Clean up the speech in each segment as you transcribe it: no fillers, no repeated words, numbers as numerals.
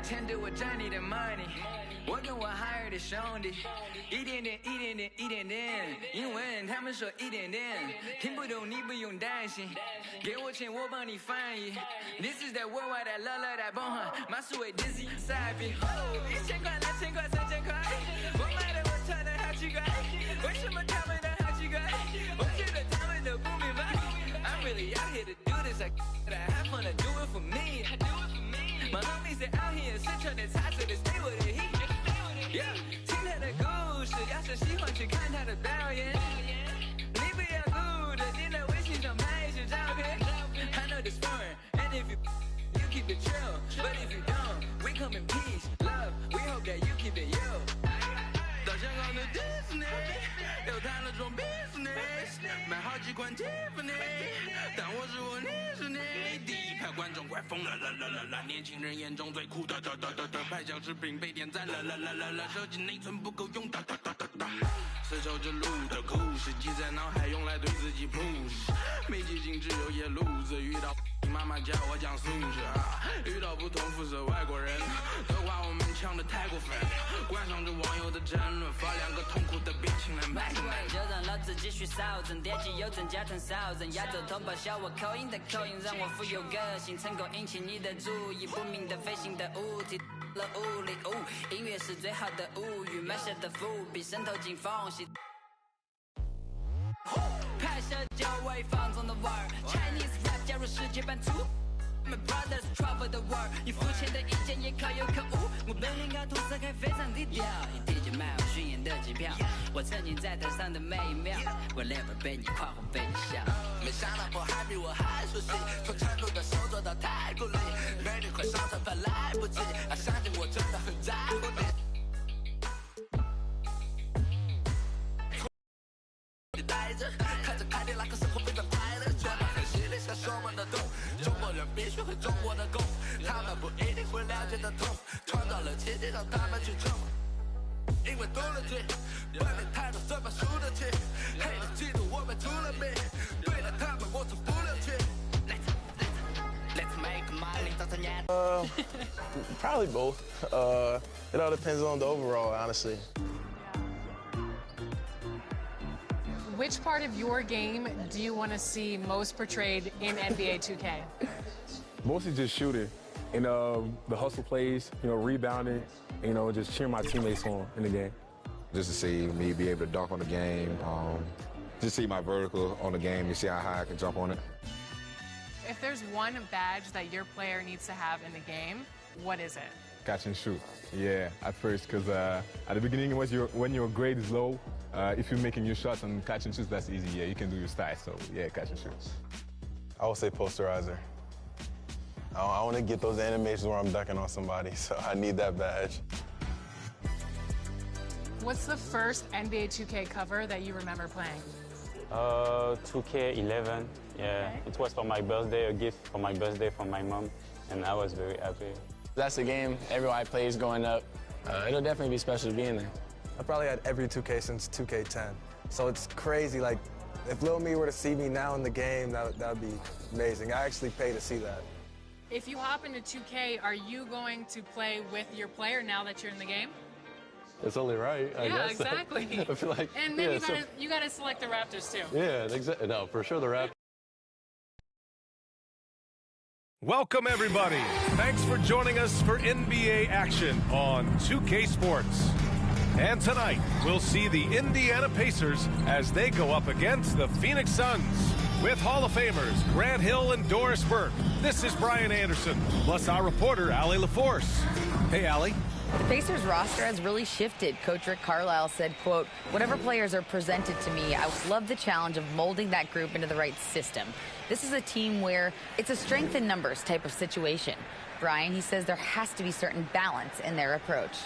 钱对我赚你的 money， 我跟我 hire 的兄弟，一点点，一点点，一点点，英文他们说一点点，听不懂你不用担心，给我钱我帮你翻译。This is that worldwide that love that 崩汉，马苏伟 Dizzy 傻逼，1000块、2000块、3000块，我买的我穿的好奇怪，为什么他们的好奇怪？我觉得他们都不明白。I'm really out here to do this, I have fun to do it for me. My homies they out here 是穿的彩色的 stay with the heat。Yeah， 听他的故事，要是喜欢去看他的表演，你不要顾着点在微信上拍一些照片。I know this foreign, and if you keep it chill, but if you don't, we come in peace, love. We hope that you keep it you. 到香港的 Disney， 又谈了桩 business， 买好几款 Tiffany， 但我是我，你是你。第一排观众快疯了，年轻人眼中最酷的，拍小视频被点赞了，手机内存不够用，丝绸之路的故事记在脑海，用来对自己 push。没记性只有野路子，遇到妈妈教我讲素质，遇到不同肤色外国人都话我们呛得太过分，观赏着网友的争论，发两个痛苦的表情来卖个就让老子继续扫整，点击有增加成扫人，亚洲同胞笑我口音的口音，让我富有个性，成功引起你的注意，不明的飞行的物体了物理音乐是最好的物语，埋下的伏笔渗透进缝隙。拍摄就为放纵的玩 Chinese rap 加入世界版图 My brothers travel the world 你肤浅的意见也可有可无我本领高，涂色还非常低调一提就买我巡演的机票我曾经在台上的每一秒我 never 被你夸或被你笑没想到我还比我还熟悉从成都的手做到太古里美女快上车快来不及相信我真的很在乎你看着凯迪拉克生活非常快乐全部很犀利享受我们的痛中国人必须会中国的功他们不一定会了解的痛创造了奇迹让他们去冲因为懂了题本领太多怎么输得起黑人嫉妒我们出了名对待他们我从不留情 Let's make money Probably both. It all depends on the overall, honestly. Which part of your game do you want to see most portrayed in NBA 2K? Mostly just shooting and the hustle plays, rebounding, just cheering my teammates on in the game. Just to see me be able to dunk on the game, just see my vertical on the game and see how high I can jump on it. If there's one badge that your player needs to have in the game, what is it? Catch and shoot. Yeah, at first, because at the beginning, when your grade is low, if you're making your shots and catch and shoots, that's easy. Yeah, you can do your style. So, yeah, catch and shoot. I would say posterizer. I want to get those animations where I'm dunking on somebody, so I need that badge. What's the first NBA 2K cover that you remember playing? 2K11. Yeah, okay. It was for my birthday, a gift for my birthday from my mom, and I was very happy. That's the game everybody plays growing up. It'll definitely be special to be in there. I probably had every 2K since 2K10. So it's crazy, like, if Lil Me were to see me now in the game, that would be amazing. I actually pay to see that. If you hop into 2K, are you going to play with your player now that you're in the game? It's only right, I guess. Yeah, exactly. I feel like, and then you gotta select the Raptors too. Yeah, exactly. No, for sure the Raptors. Welcome, everybody. Thanks for joining us for NBA action on 2K Sports. And tonight, we'll see the Indiana Pacers as they go up against the Phoenix Suns. With Hall of Famers Grant Hill and Doris Burke, this is Brian Anderson, plus our reporter, Allie LaForce. Hey, Allie. The Pacers roster has really shifted. Coach Rick Carlisle said, quote, whatever players are presented to me, I love the challenge of molding that group into the right system. This is a team where it's a strength in numbers type of situation. Brian, he says there has to be certain balance in their approach.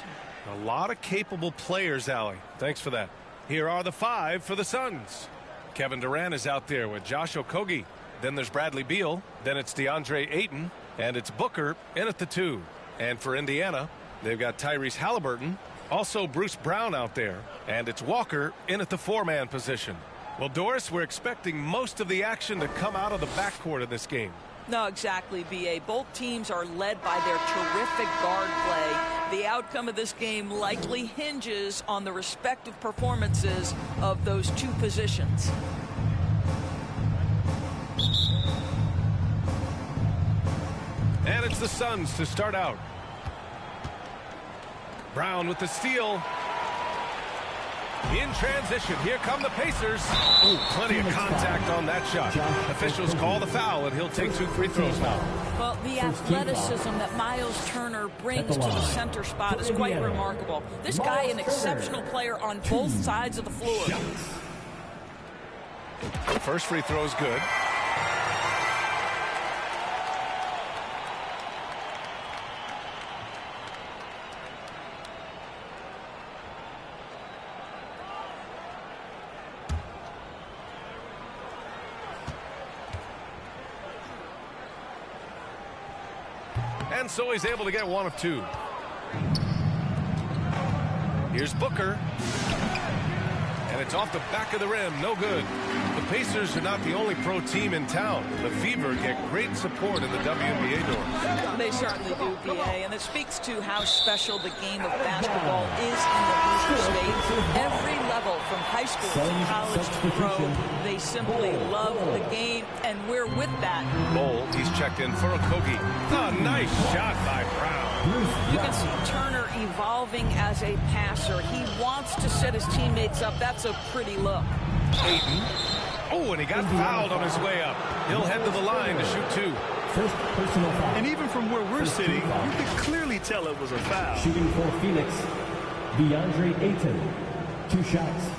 A lot of capable players, Allie. Thanks for that. Here are the five for the Suns. Kevin Durant is out there with Josh Okogie. Then there's Bradley Beal. Then it's DeAndre Ayton. And it's Booker in at the 2. And for Indiana, they've got Tyrese Halliburton, also Bruce Brown out there, and it's Walker in at the 4-man position. Well, Doris, we're expecting most of the action to come out of the backcourt of this game. No, exactly, B.A. Both teams are led by their terrific guard play. The outcome of this game likely hinges on the respective performances of those two positions. And it's the Suns to start out. Brown with the steal. In transition, here come the Pacers. Ooh, plenty of contact on that shot. Officials call the foul, and he'll take 2 free throws now. Well, the athleticism that Miles Turner brings to the center spot is quite remarkable. This guy, an exceptional player on both sides of the floor. First free throw is good. And so he's able to get 1 of 2. Here's Booker. And it's off the back of the rim. No good. The Pacers are not the only pro team in town. The Fever get great support in the WNBA doors. They certainly do, B.A., and it speaks to how special the game of basketball is in the Hoosier State. Every level, from high school to college to pro, they simply love the game, and we're with that. Bol, he's checked in for Okogie. A nice shot by Brown. You can see Turner evolving as a passer. He wants to set his teammates up. That's a pretty look. Ayton. Oh, and he got fouled on his way up. He'll head to the line to shoot 2. First personal foul. And even from where we're sitting, you can clearly tell it was a foul. Shooting for Phoenix, DeAndre Ayton. 2 shots.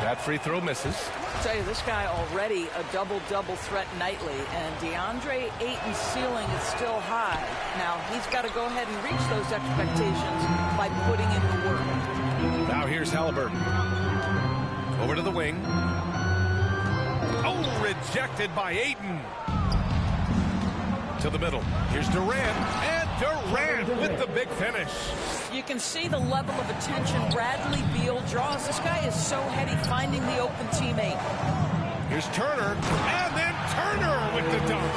That free throw misses. I'll tell you, this guy already a double-double threat nightly, and DeAndre Ayton's ceiling is still high. Now, he's got to go ahead and reach those expectations by putting in the work. Now here's Halliburton. Over to the wing. Oh, rejected by Ayton. To the middle. Here's Durant. And Durant with the big finish. You can see the level of attention Bradley Beal draws. This guy is so heady finding the open teammate. Here's Turner. And then Turner with the dunk.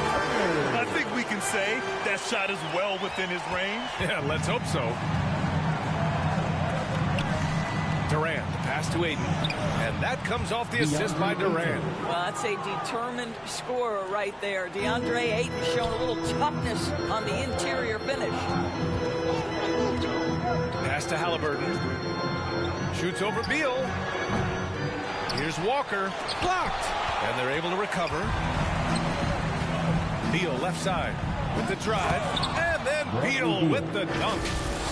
I think we can say that shot is well within his range. Yeah, let's hope so. Durant, the pass to Ayton. And that comes off the assist by Durant. Well, that's a determined scorer right there. DeAndre Ayton showing a little toughness on the interior finish. Pass to Halliburton. Shoots over Beal. Here's Walker. Blocked. And they're able to recover. Beal left side with the drive. And then Beal with the dunk.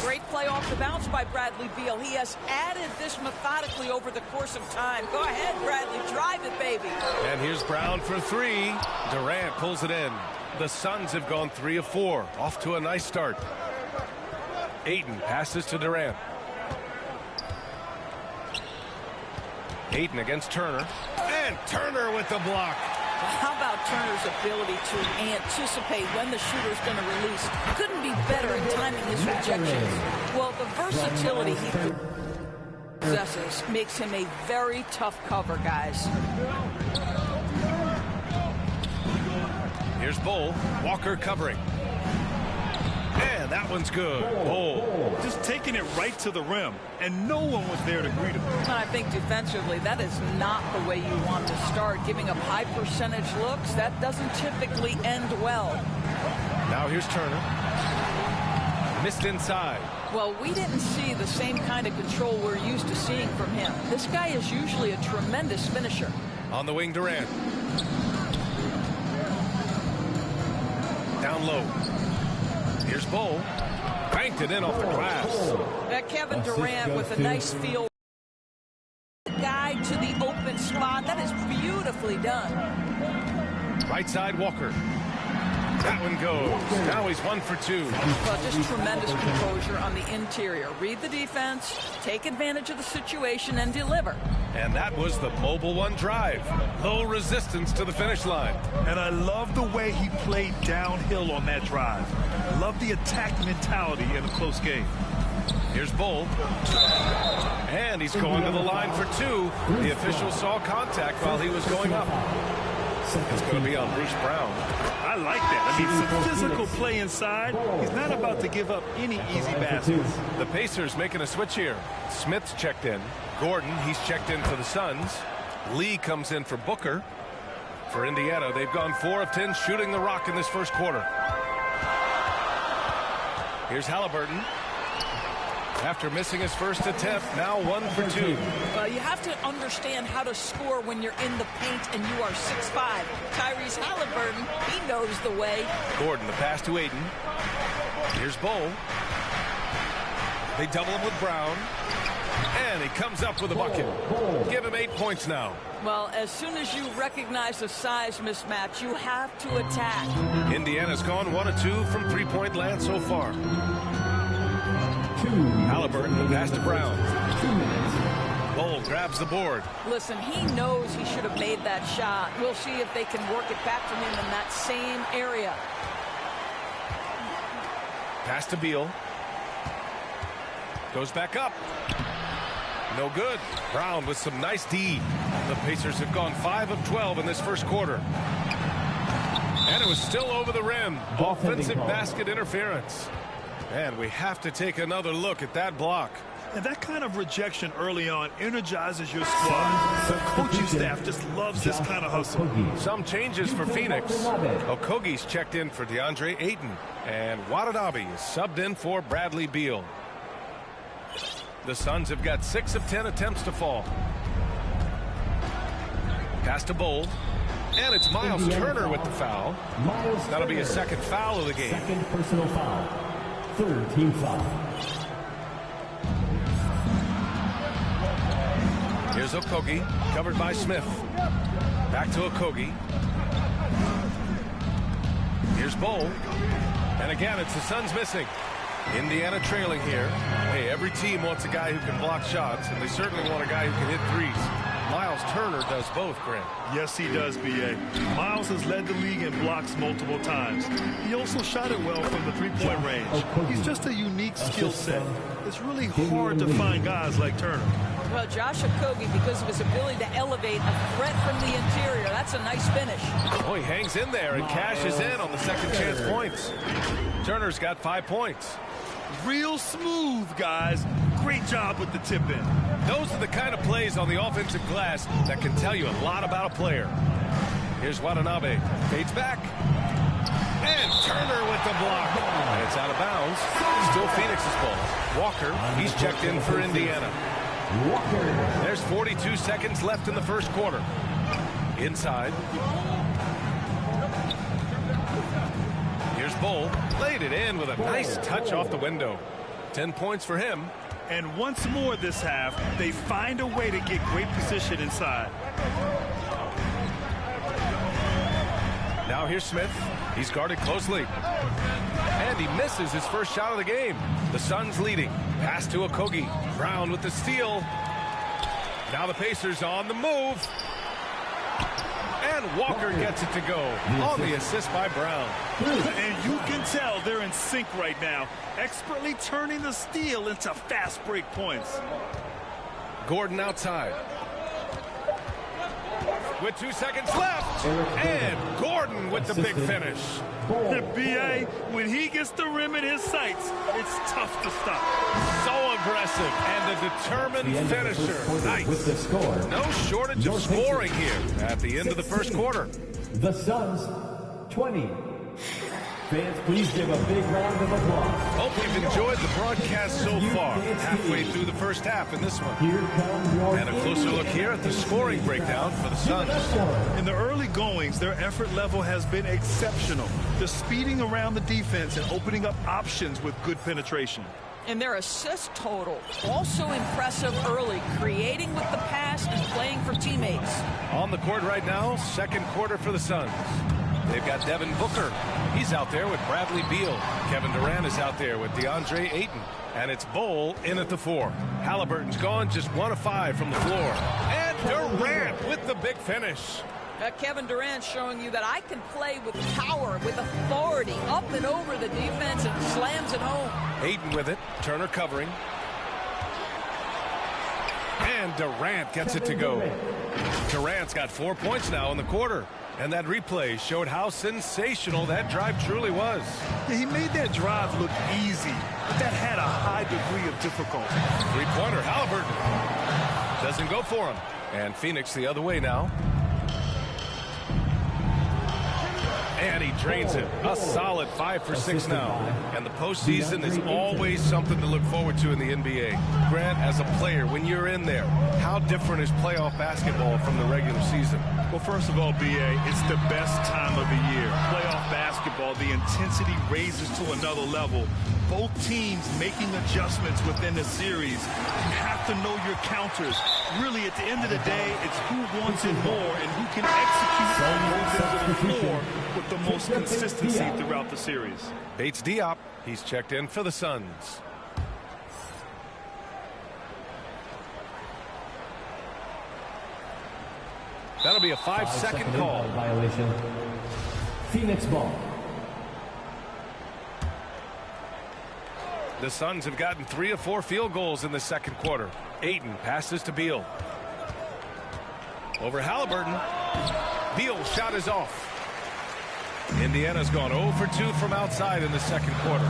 Great play off the bounce by Bradley Beal. He has added this methodically over the course of time. Go ahead, Bradley. Drive it, baby. And here's Brown for 3. Durant pulls it in. The Suns have gone 3 of 4. Off to a nice start. Ayton passes to Durant. Ayton against Turner. And Turner with the block. How about Turner's ability to anticipate when the shooter's going to release? Couldn't be better in timing his rejections. Well, the versatility he possesses makes him a very tough cover, guys. Here's Bol. Walker covering. And that one's good. Bol. Just taking it right to the rim, and no one was there to greet him. And I think defensively, that is not the way you want to start. Giving up high percentage looks, that doesn't typically end well. Now here's Turner. Missed inside. Well, we didn't see the same kind of control we're used to seeing from him. This guy is usually a tremendous finisher. On the wing, Durant. Down low. Here's Bol. Banked it in off the glass. That Kevin Durant with a nice feel. Guy to the open spot. That is beautifully done. Right side, Walker. That one goes. Now he's 1 for 2. Well, just tremendous composure on on the interior. Read the defense, take advantage of the situation, and deliver. And that was the Mobile One drive. Low resistance to the finish line. And I love the way he played downhill on that drive. Love the attack mentality in a close game. Here's Bull. And he's going to the line for two. The official saw contact while he was going up. It's going to be on Bruce Brown. I like that. I mean, some physical play inside. He's not about to give up any easy baskets. The Pacers making a switch here. Smith's checked in. Gordon, he's checked in for the Suns. Lee comes in for Booker. For Indiana, they've gone 4 of 10 shooting the rock in this first quarter. Here's Halliburton. After missing his first attempt, now 1 for 2. Well, you have to understand how to score when you're in the paint and you are 6'5". Tyrese Halliburton, he knows the way. Gordon, the pass to Ayton. Here's Bull. They double him with Brown. And he comes up with a bucket. Give him 8 points now. Well, as soon as you recognize the size mismatch, you have to attack. Indiana's gone 1 of 2 from three-point land so far. Halliburton, the pass to Brown. Bull grabs the board. Listen, he knows he should have made that shot. We'll see if they can work it back to him in that same area. Pass to Beal. Goes back up. No good. Brown with some nice D. The Pacers have gone 5 of 12 in this first quarter. And it was still over the rim. Offensive basket interference. And we have to take another look at that block. And that kind of rejection early on energizes your squad. The coaching staff just loves this kind of hustle. Some changes for Phoenix. Okogie's checked in for DeAndre Ayton. And Watanabe is subbed in for Bradley Beal. The Suns have got 6 of 10 attempts to fall. Pass to Bull. And it's Miles Turner with the foul. That'll be his second foul of the game. Second personal foul. Third team foul. Here's Okogie, covered by Smith. Back to Okogie. Here's Bull. And again, it's the Suns missing. Indiana trailing here. Hey, every team wants a guy who can block shots, and they certainly want a guy who can hit threes. Miles Turner does both, Grant. Yes, he does, B.A. Miles has led the league in blocks multiple times. He also shot it well from the three-point range. He's just a unique skill set. It's really hard to find guys like Turner. Well, Josh Okogie, because of his ability to elevate a threat from the interior, that's a nice finish. Oh, he hangs in there and cashes in on the second chance points. Turner's got 5 points. Real smooth, guys. Great job with the tip in. Those are the kind of plays on the offensive glass that can tell you a lot about a player. Here's Watanabe. Fades back. And Turner with the block. And it's out of bounds. Still Phoenix's ball. Walker, he's checked in for Indiana. There's 42 seconds left in the first quarter. Inside. Here's Bull. Laid it in with a nice touch off the window. 10 points for him. And once more this half, they find a way to get great position inside. Now here's Smith. He's guarded closely. And he misses his first shot of the game. The Suns leading. Pass to Okogie. Brown with the steal. Now the Pacers on the move. And Walker gets it to go on the assist by Brown. And you can tell they're in sync right now, expertly turning the steal into fast break points. Gordon outside. With 2 seconds left. And Gordon with the big finish. B.A., when he gets the rim in his sights, it's tough to stop. So aggressive and a determined finisher. Nice. No shortage of scoring here at the end of the first quarter. The Suns, 20. Fans, please give a big round of applause. Hope you've enjoyed the broadcast so far. Halfway through the first half in this one. And a closer look here at the scoring breakdown for the Suns. In the early goings, their effort level has been exceptional. They're speeding around the defense and opening up options with good penetration. And their assist total, also impressive early, creating with the pass and playing for teammates. On the court right now, second quarter for the Suns. They've got Devin Booker He's out there with Bradley Beal. Kevin Durant is out there with DeAndre Ayton. And it's Bol in at the 4. Halliburton's gone just 1 of 5 from the floor. And Durant with the big finish. Kevin Durant showing you that I can play with power, with authority, up and over the defense and slams it home. Ayton with it. Turner covering. And Durant gets it to go. Durant's got 4 points now in the quarter. And that replay showed how sensational that drive truly was. Yeah, he made that drive look easy, but that had a high degree of difficulty. Three-pointer, Halliburton. Doesn't go for him. And Phoenix the other way now. And he drains it. A solid 5 for 6 now. And the postseason is always something to look forward to in the NBA. Grant, as a player, when you're in there, how different is playoff basketball from the regular season? Well, first of all, B.A., it's the best time of the year. Playoff basketball, the intensity raises to another level. Both teams making adjustments within the series. You have to know your counters. Really, at the end of the day, it's who wants it more and who can execute on both ends of the floor with the most consistency throughout the series. Bates Diop, he's checked in for the Suns. That'll be a 5-second call. Violation. Phoenix ball. The Suns have gotten 3 of 4 field goals in the second quarter. Ayton passes to Beal. Over Halliburton. Beal's shot is off. Indiana's gone 0 for 2 from outside in the second quarter.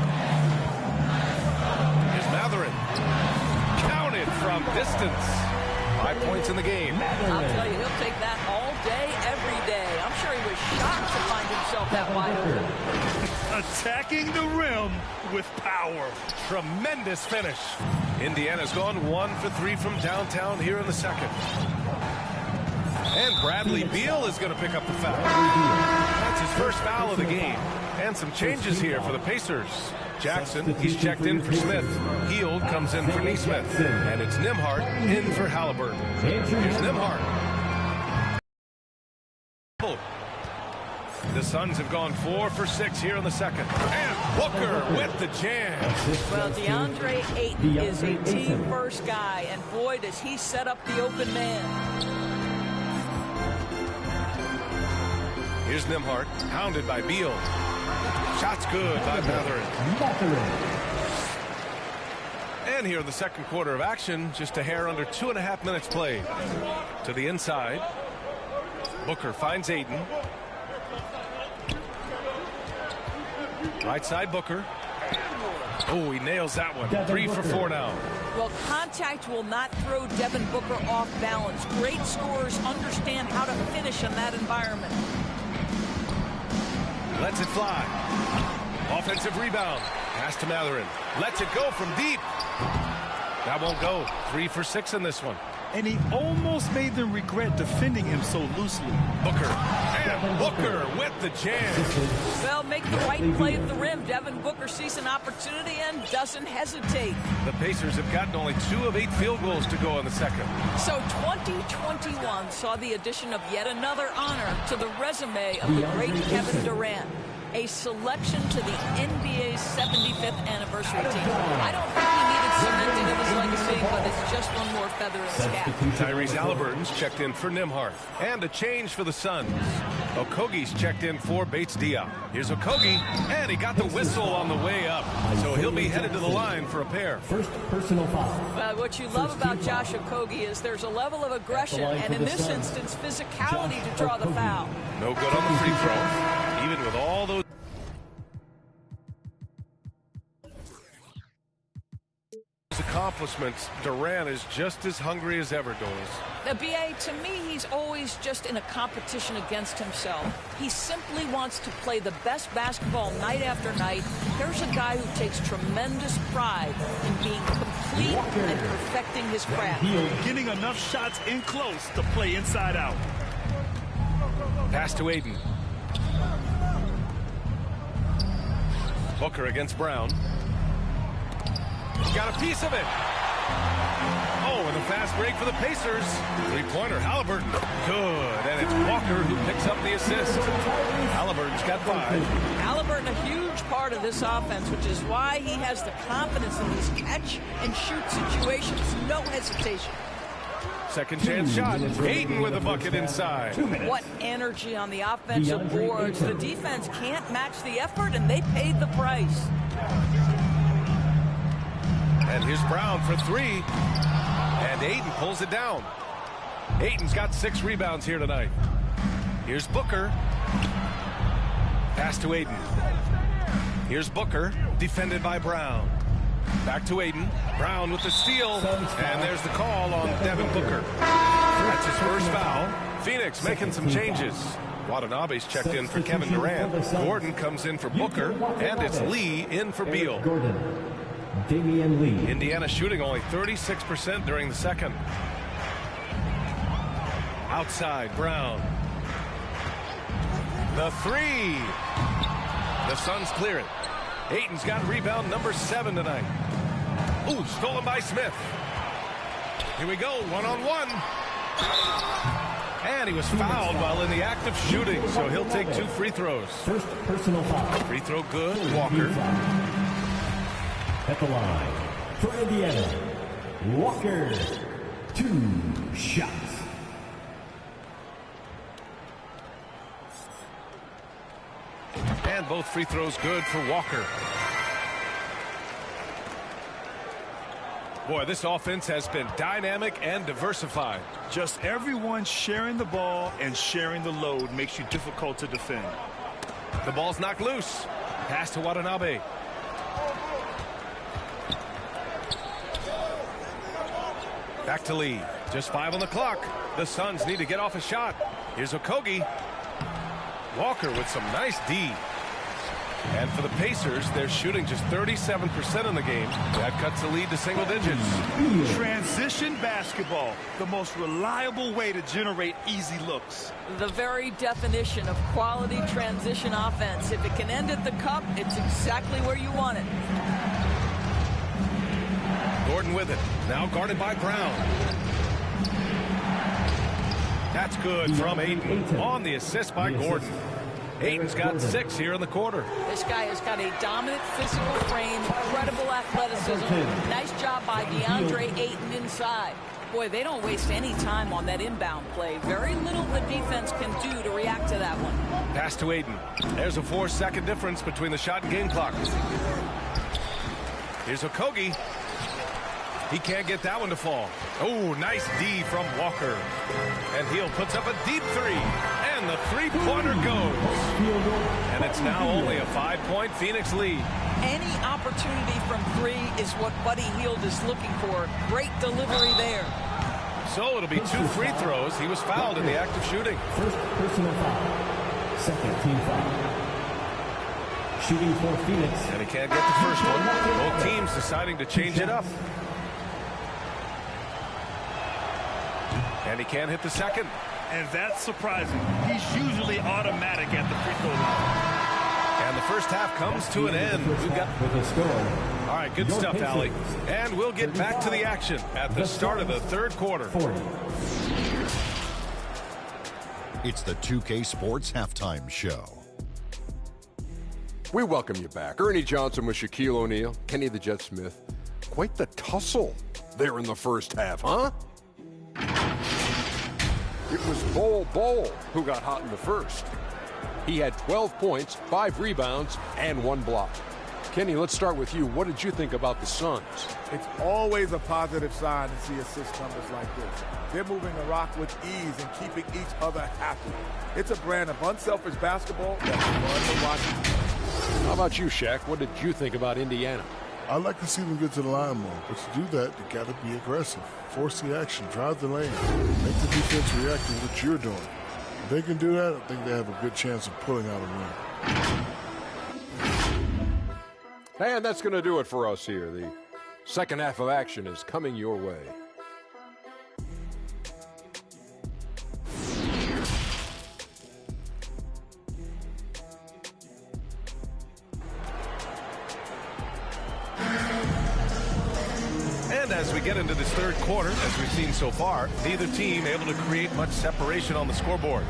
Here's Mathurin. Counted from distance. 5 points in the game. I'll tell you, he'll take that all day, every day. I'm sure he was shocked to find himself that wide open. Attacking the rim with power. Tremendous finish. Indiana's gone 1 for 3 from downtown here in the second. And Bradley Beal is going to pick up the foul. That's his first foul of the game. And some changes here for the Pacers. Jackson, he's checked in for Smith. Hield comes in for Nesmith. And it's Nembhard in for Halliburton. Here's Nembhard. The Suns have gone 4 for 6 here in the second. And Booker with the jam. Well, DeAndre Ayton is a team-first guy, and boy, does he set up the open man. Here's Nembhard, hounded by Beal. Shot's good by Mathurin. And here in the second quarter of action, just a hair under 2.5 minutes played. To the inside. Booker finds Ayton. Right side Booker. Oh, he nails that one. 3 for 4 now. Well, contact will not throw Devin Booker off balance. Great scorers understand how to finish in that environment. Lets it fly. Offensive rebound. Pass to Mathurin. Lets it go from deep. That won't go. 3 for 6 in this one. And he almost made them regret defending him so loosely. Booker. And Booker with the jam. Well, make the right play at the rim. Devin Booker sees an opportunity and doesn't hesitate. The Pacers have gotten only 2 of 8 field goals to go in the second. So 2021 saw the addition of yet another honor to the resume of the great Kevin Durant. A selection to the NBA's 75th anniversary team. I don't think he needed cementing of his legacy, but it's just one more feather in his cap. Tyrese Halliburton's checked in for Nembhard. And a change for the Suns. Okogie's checked in for Bates Diop. Here's Okogie, and he got the whistle on the way up. So he'll be headed to the line for a pair. First personal foul. What you love about Josh Okogie is there's a level of aggression, and in this instance, physicality to draw the foul. No good on the free throw. Even with all those accomplishments, Durant is just as hungry as ever, Doris. The BA, to me, he's always just in a competition against himself. He simply wants to play the best basketball night after night. Here's a guy who takes tremendous pride in being complete and perfecting his craft. Getting enough shots in close to play inside out. Pass to Ayton. Booker against Brown. Got a piece of it. Oh, and a fast break for the Pacers. Three-pointer, Halliburton. Good, and it's Walker who picks up the assist. Halliburton's got 5. Halliburton, a huge part of this offense, which is why he has the confidence in these catch-and-shoot situations. No hesitation. Second chance shot. Ayton with a bucket inside. What energy on the offensive boards. The defense can't match the effort, and they paid the price. And here's Brown for 3. And Ayton pulls it down. Ayton's got 6 rebounds here tonight. Here's Booker. Pass to Ayton. Here's Booker, defended by Brown. Back to Ayton. Brown with the steal. And there's the call on Devin Booker. That's his first foul. Phoenix making some changes. Watanabe's checked in for Kevin Durant. Gordon comes in for Booker. And it's Lee in for Beal. Damian Lee. Indiana shooting only 36% during the second. Outside, Brown. The 3. The Suns clear it. Ayton's got rebound number 7 tonight. Ooh, stolen by Smith. Here we go, one-on-one. And he was fouled while in the act of shooting, so he'll take 2 free throws. First personal foul. Free throw good, Walker. At the line, for Indiana, Walker, 2 shots. And both free throws good for Walker. Boy, this offense has been dynamic and diversified. Just everyone sharing the ball and sharing the load makes you difficult to defend. The ball's knocked loose. Pass to Watanabe. Back to Lee. Just 5 on the clock. The Suns need to get off a shot. Here's Okogie. Walker with some nice D. And for the Pacers, they're shooting just 37% in the game. That cuts the lead to single digits. Transition basketball, the most reliable way to generate easy looks. The very definition of quality transition offense. If it can end at the cup, it's exactly where you want it. Gordon with it. Now guarded by Brown. That's good from Ayton. On the assist by Gordon. Ayton's got 6 here in the quarter. This guy has got a dominant physical frame, incredible athleticism. Nice job by DeAndre Ayton inside. Boy, they don't waste any time on that inbound play. Very little the defense can do to react to that one. Pass to Ayton. There's a 4-second difference between the shot and game clock. Here's Okogie. He can't get that one to fall. Oh, nice D from Walker. And Hill puts up a deep 3. And the three-pointer goes. And it's now only a 5-point Phoenix lead. Any opportunity from 3 is what Buddy Hield is looking for. Great delivery there. So it'll be 2 free throws. He was fouled in the act of shooting. First personal foul. Second team foul. Shooting for Phoenix. And he can't get the first one. Both teams deciding to change it up. And he can't hit the second. And that's surprising. He's usually automatic at the free throw line. And the first half comes to an end. We've got all right, good stuff, Allie. And we'll get back to the action at the start of the third quarter. It's the 2K Sports Halftime Show. We welcome you back. Ernie Johnson with Shaquille O'Neal, Kenny the Jet Smith. Quite the tussle there in the first half, huh? It was Bol who got hot in the first. He had 12 points, 5 rebounds, and 1 block. Kenny, let's start with you. What did you think about the Suns? It's always a positive sign to see assist numbers like this. They're moving the rock with ease and keeping each other happy. It's a brand of unselfish basketball that's fun to watch. How about you, Shaq? What did you think about Indiana? I'd like to see them get to the line more, but to do that, you got to be aggressive. Force the action, drive the lane, make the defense react to what you're doing. If they can do that, I think they have a good chance of pulling out a win. And that's going to do it for us here. The second half of action is coming your way. And as we get into this third quarter, as we've seen so far, neither team able to create much separation on the scoreboard.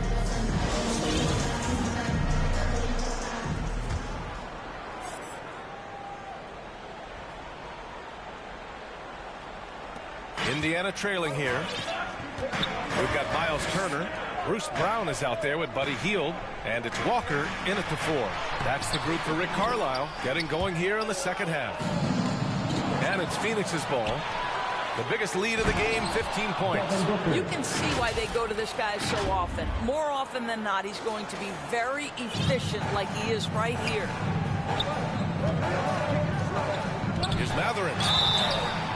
Indiana trailing here. We've got Miles Turner. Bruce Brown is out there with Buddy Hield, and it's Walker in at the 4. That's the group for Rick Carlisle, getting going here in the second half. And it's Phoenix's ball. The biggest lead of the game, 15 points. You can see why they go to this guy so often. More often than not, he's going to be very efficient like he is right here. Here's Mathurin.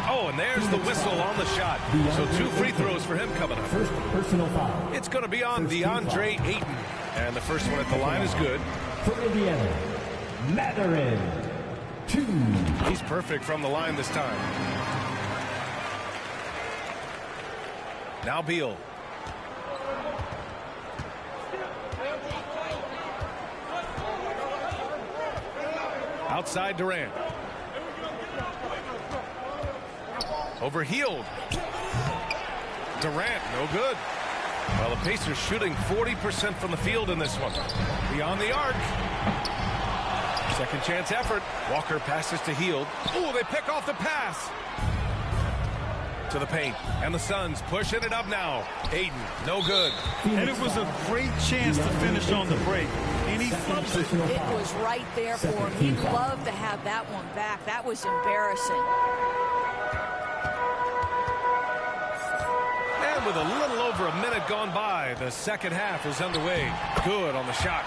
Oh, and there's the whistle on the shot. So 2 free throws for him coming up. First personal foul. It's going to be on DeAndre Ayton. And the first one at the line is good. For Indiana, Mathurin, 2. He's perfect from the line this time. Now Beal. Outside Durant. Over Hield. Durant, no good. Well, the Pacers shooting 40% from the field in this one. Beyond the arc. Second chance effort. Walker passes to Hield. Oh, they pick off the pass. To the paint. And the Suns pushing it up now. Ayton, no good. And it was a great chance to finish on the break. And he flips it. It was right there for him. He'd love to have that one back. That was embarrassing. And with a little over a minute gone by, the second half is underway. Good on the shot.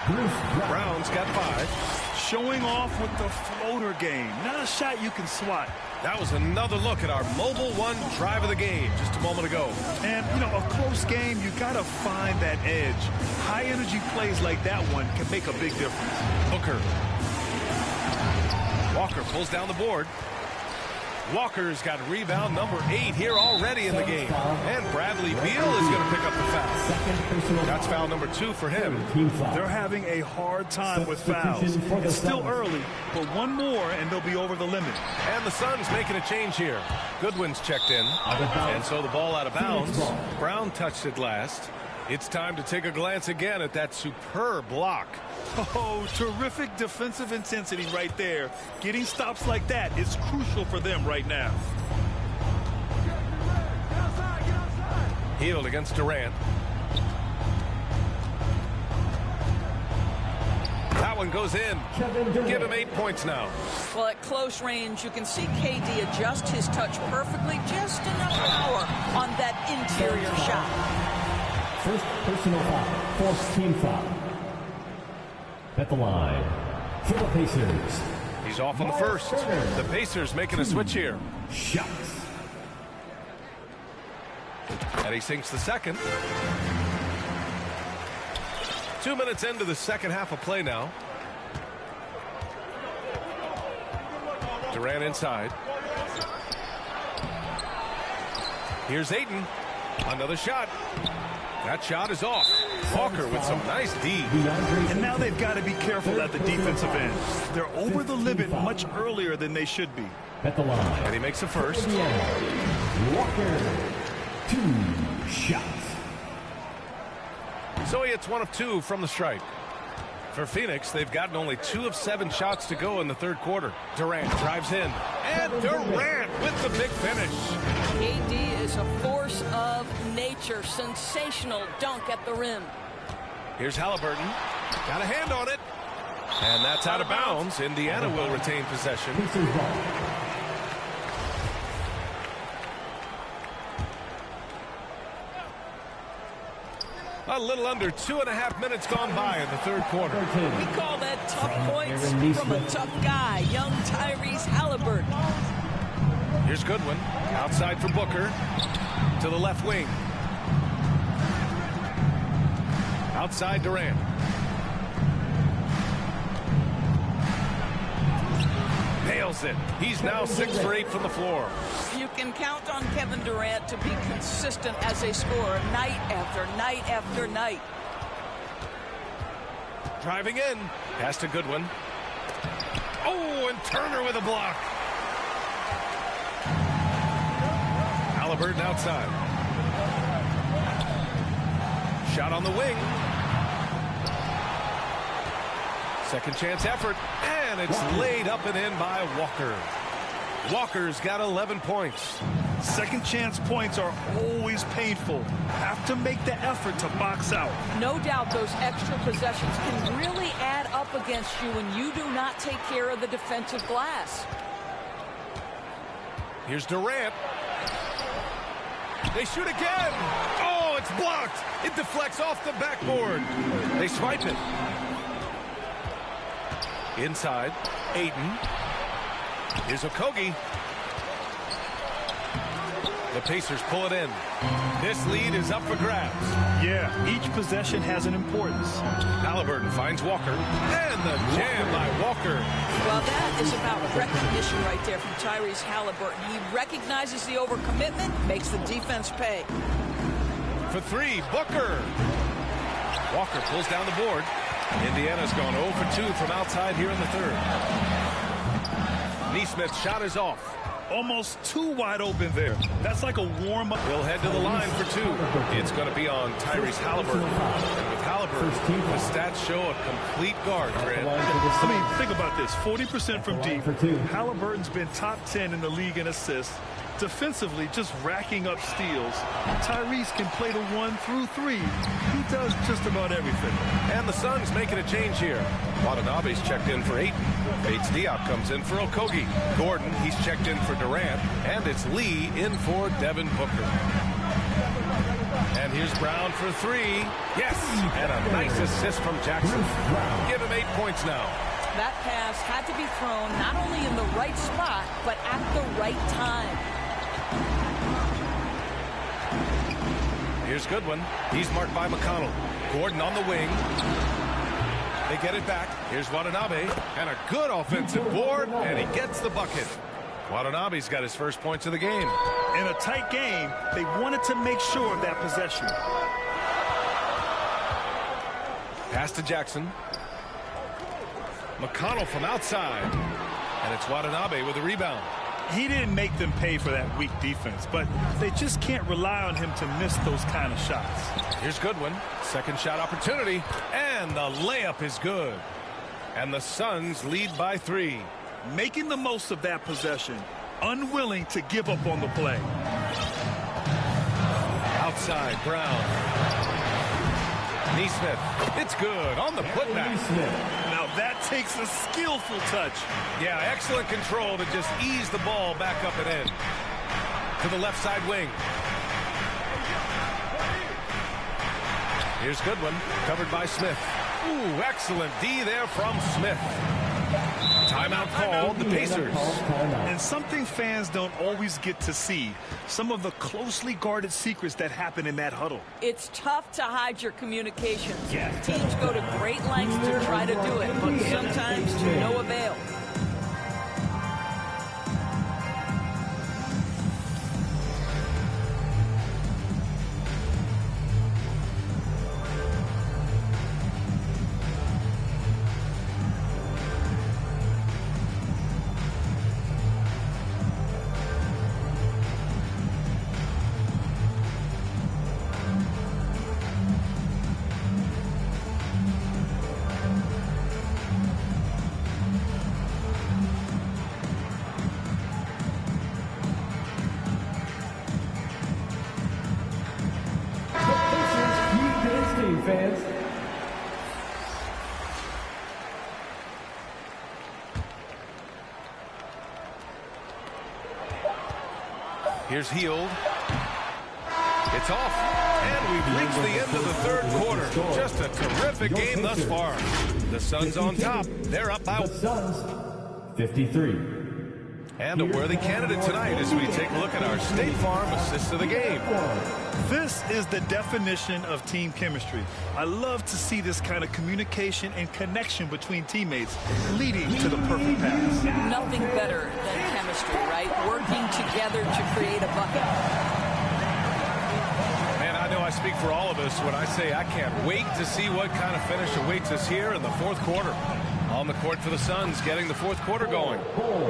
Brown's got 5. Showing off with the floater game. Not a shot you can swat. That was another look at our Mobile One drive of the game just a moment ago. And, you know, a close game, you got to find that edge. High-energy plays like that one can make a big difference. Booker. Walker pulls down the board. Walker's got rebound number 8 here already in the game. And Bradley Beal is going to pick up the foul. That's foul number 2 for him. They're having a hard time with fouls. It's still early, but one more and they'll be over the limit. And the Suns making a change here. Goodwin's checked in. And so the ball out of bounds. Brown touched it last. It's time to take a glance again at that superb block. Oh, terrific defensive intensity right there. Getting stops like that is crucial for them right now. Hield against Durant. That one goes in. Give him 8 points now. Well, at close range, you can see KD adjust his touch perfectly. Just enough power on that interior shot. First personal foul. Fourth team foul. At the line for the Pacers. He's off on the first. The Pacers making a switch here. Shots. And he sinks the second. 2 minutes into the second half of play now. Durant inside. Here's Ayton. Another shot. That shot is off. Walker with some nice D. And now they've got to be careful at the defensive end. They're over the limit much earlier than they should be. At the line. And he makes the first. Walker, 2 shots. So he hits 1 of 2 from the stripe. For Phoenix, they've gotten only 2 of 7 shots to go in the third quarter. Durant drives in. And Durant with the big finish. KD is a force of nature. Sensational dunk at the rim. Here's Halliburton. Got a hand on it. And that's out of bounds. Indiana will retain possession. A little under 2.5 minutes gone by in the third quarter. We call that tough points from a tough guy, young Tyrese Halliburton. Here's Goodwin. Outside for Booker. To the left wing. Outside Durant. Nails it. He's now 6 for 8 from the floor. You can count on Kevin Durant to be consistent as a scorer night after night after night. Driving in. Pass to Goodwin. Oh, and Turner with a block. Halliburton outside. Shot on the wing. Second chance effort, and it's laid up and in by Walker. Walker's got 11 points. Second chance points are always painful. Have to make the effort to box out. No doubt those extra possessions can really add up against you when you do not take care of the defensive glass. Here's Durant. They shoot again. Oh, it's blocked. It deflects off the backboard. They swipe it. Inside, Ayton. Here's Okogie. The Pacers pull it in. This lead is up for grabs. Yeah, each possession has an importance. Halliburton finds Walker. And the jam by Walker. Well, that is about recognition right there from Tyrese Halliburton. He recognizes the overcommitment, makes the defense pay. For three, Booker. Walker pulls down the board. Indiana's gone 0 for 2 from outside here in the third. Nesmith's shot is off. Almost too wide open there. That's like a warm-up. He'll head to the line for two. It's going to be on Tyrese Halliburton. And with Halliburton, the stats show a complete guard, Grant. I mean, think about this. 40% from deep. Halliburton's been top 10 in the league in assists. Defensively, just racking up steals. Tyrese can play the 1 through 3. He does just about everything. And the Suns making a change here. Watanabe's checked in for Ayton. Bates Diop comes in for Okogie. Gordon, he's checked in for Durant. And it's Lee in for Devin Booker. And here's Brown for three. Yes! And a nice assist from Jackson. Give him 8 points now. That pass had to be thrown not only in the right spot, but at the right time. Here's Goodwin. He's marked by McConnell. Gordon on the wing. They get it back. Here's Watanabe. And a good offensive board. And he gets the bucket. Watanabe's got his first points of the game. In a tight game, they wanted to make sure of that possession. Pass to Jackson. McConnell from outside. And it's Watanabe with a rebound. He didn't make them pay for that weak defense, but they just can't rely on him to miss those kind of shots. Here's Goodwin. Second shot opportunity. And the layup is good. And the Suns lead by 3. Making the most of that possession. Unwilling to give up on the play. Outside, Brown. Nesmith. It's good on the putback. Now that takes a skillful touch. Yeah, excellent control to just ease the ball back up and in. To the left side wing. Here's Goodwin, covered by Smith. Ooh, excellent D there from Smith. Timeout called, the Pacers. And something fans don't always get to see, some of the closely guarded secrets that happen in that huddle. It's tough to hide your communications. Teams go to great lengths to try to do it, but sometimes to no avail. Fans. Here's Hield. It's off. And we've reached the end of the third quarter. Just a terrific game thus far. The Suns on top. They're up by 53. And a worthy candidate tonight as we take a look at our State Farm assist of the game. This is the definition of team chemistry. I love to see this kind of communication and connection between teammates leading to the perfect pass. Nothing better than chemistry, right? Working together to create a bucket. Man, I know I speak for all of us when I say I can't wait to see what kind of finish awaits us here in the fourth quarter. On the court for the Suns, getting the fourth quarter going.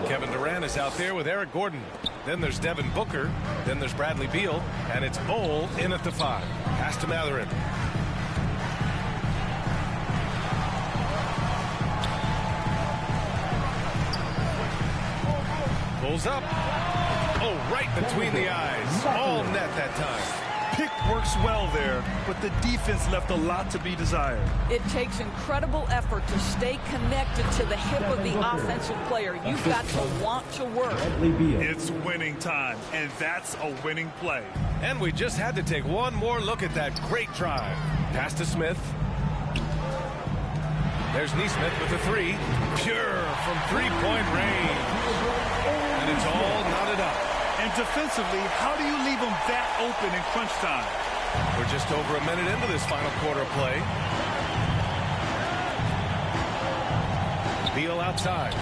Kevin Durant is out there with Eric Gordon. Then there's Devin Booker. Then there's Bradley Beal. And it's Bol in at the 5. Pass to Mathurin. Pulls up. Oh, right between the eyes. All net that time. Pick works well there, but the defense left a lot to be desired. It takes incredible effort to stay connected to the hip of the offensive player. You've got to want to work. It's winning time, and that's a winning play. And we just had to take one more look at that great drive. Pass to Smith. There's Nesmith with the 3. Pure from three-point range. And it's all knotted up. And defensively, how do you leave them that open in crunch time? We're just over a minute into this final quarter of play. Beal outside.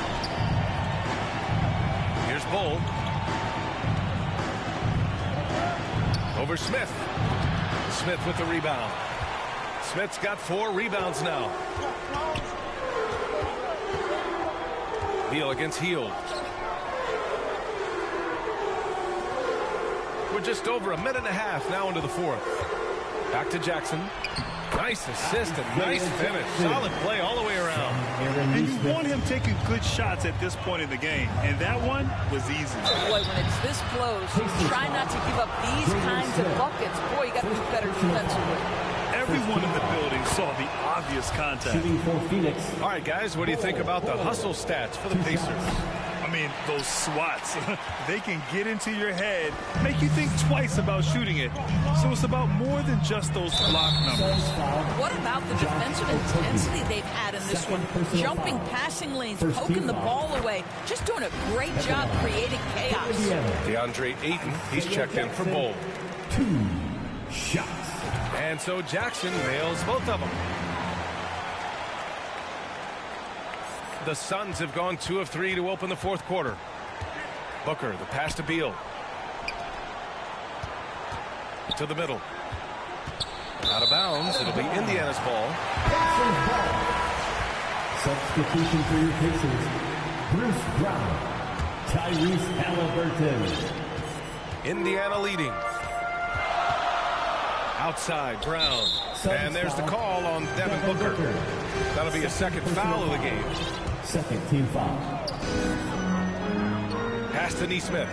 Here's Bol. Over Smith. Smith with the rebound. Smith's got 4 rebounds now. Beal against Hield. We're just over a minute and a half now into the fourth. Back to Jackson. Nice assist and nice finish. Solid play all the way around. And you want him taking good shots at this point in the game. And that one was easy. Boy, when it's this close, try not to give up these kinds of buckets. Boy, you got to be better defensively. Everyone in the building saw the obvious contact. All right, guys, what do you think about the hustle stats for the Pacers? I mean, those swats, they can get into your head, make you think twice about shooting it. So it's about more than just those block numbers. What about the defensive intensity they've had in this one? Jumping passing lanes, poking the ball away, just doing a great job creating chaos. DeAndre Ayton, he's checked in for Bol. 2 shots. And so Jackson nails both of them. The Suns have gone 2 of 3 to open the fourth quarter. Booker, the pass to Beal. To the middle. Out of bounds. It'll be Indiana's ball. Substitution for your Pacers. Bruce Brown. Tyrese Halliburton. Indiana leading. Outside, Brown. And there's the call on Devin Booker. That'll be a second foul of the game. Second team foul. Pass to Nesmith.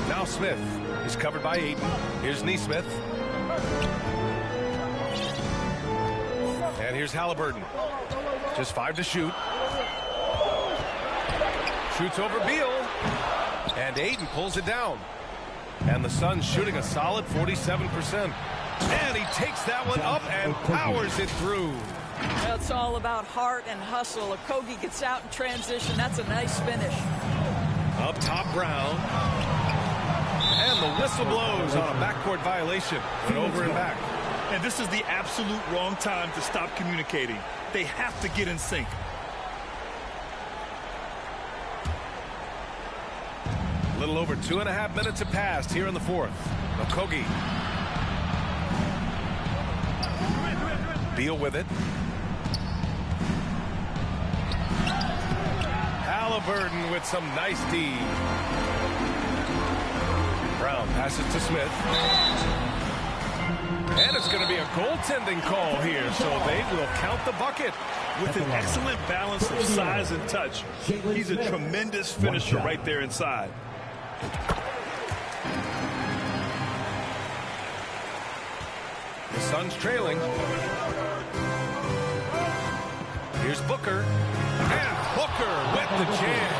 Now Smith is covered by Ayton. Here's Nesmith. And here's Halliburton. Just 5 to shoot. Shoots over Beal. And Ayton pulls it down. And the Suns shooting a solid 47%. And he takes that one up and powers it through. It's all about heart and hustle. Okogie gets out in transition. That's a nice finish. Up top, Brown. And the whistle blows on a backcourt violation. Went over and back. And this is the absolute wrong time to stop communicating. They have to get in sync. A little over 2.5 minutes have passed here in the fourth. Okogie. Beal with it. Halliburton with some nice D. Brown passes to Smith. And it's going to be a goaltending call here, so they will count the bucket. With an excellent balance of size and touch, he's a tremendous finisher right there inside. The Suns trailing. Here's Booker. And Booker with the jam.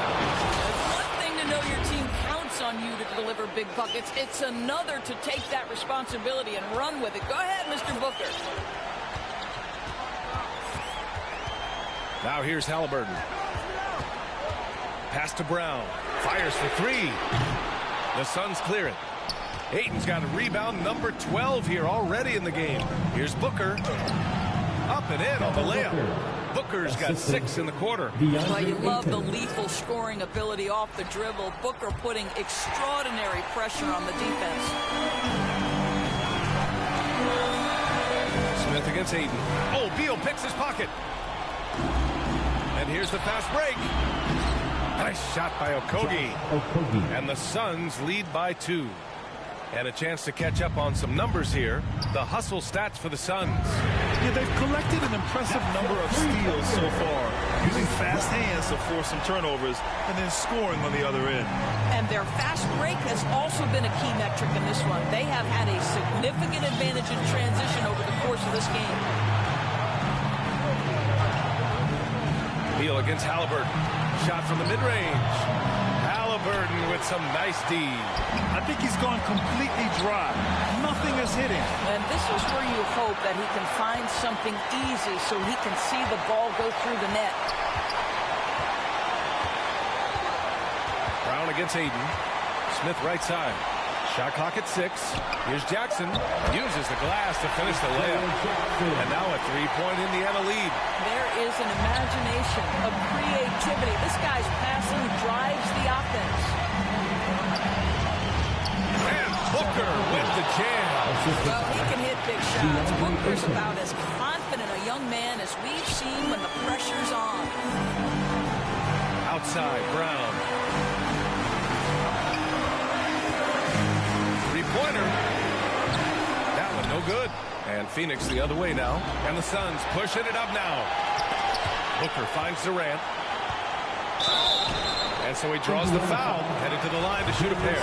It's one thing to know your team counts on you to deliver big buckets. It's another to take that responsibility and run with it. Go ahead, Mr. Booker. Now here's Halliburton. Pass to Brown. Fires for 3. The Suns clear it. Ayton's got a rebound number 12 here already in the game. Here's Booker. Up and in on the layup. Booker's got 6 in the quarter. Well, you love the lethal scoring ability off the dribble. Booker putting extraordinary pressure on the defense. Smith against Ayton. Oh, Beal picks his pocket. And here's the fast break. Nice shot by Okogie. And the Suns lead by 2. And a chance to catch up on some numbers here. The hustle stats for the Suns. Yeah, they've collected an impressive number of steals so far, using fast hands to force some turnovers and then scoring on the other end. And their fast break has also been a key metric in this one. They have had a significant advantage in transition over the course of this game. Beal against Halliburton. Shot from the mid-range. Halliburton with some nice D. I think he's gone completely dry. Nothing is hitting. And this is where you hope that he can find something easy so he can see the ball go through the net. Brown against Aiden. Smith right side. Shot clock at 6. Here's Jackson. Uses the glass to finish the layup. And now a 3-point Indiana lead. There is an imagination of creativity. This guy's passing drives the offense. And Booker with the jam. Well, he can hit big shots. Booker's about as confident a young man as we've seen when the pressure's on. Outside, Brown. Three-pointer. That one no good. And Phoenix the other way now. And the Suns pushing it up now. Booker finds Durant. And so he draws the foul. Headed to the line to shoot a pair.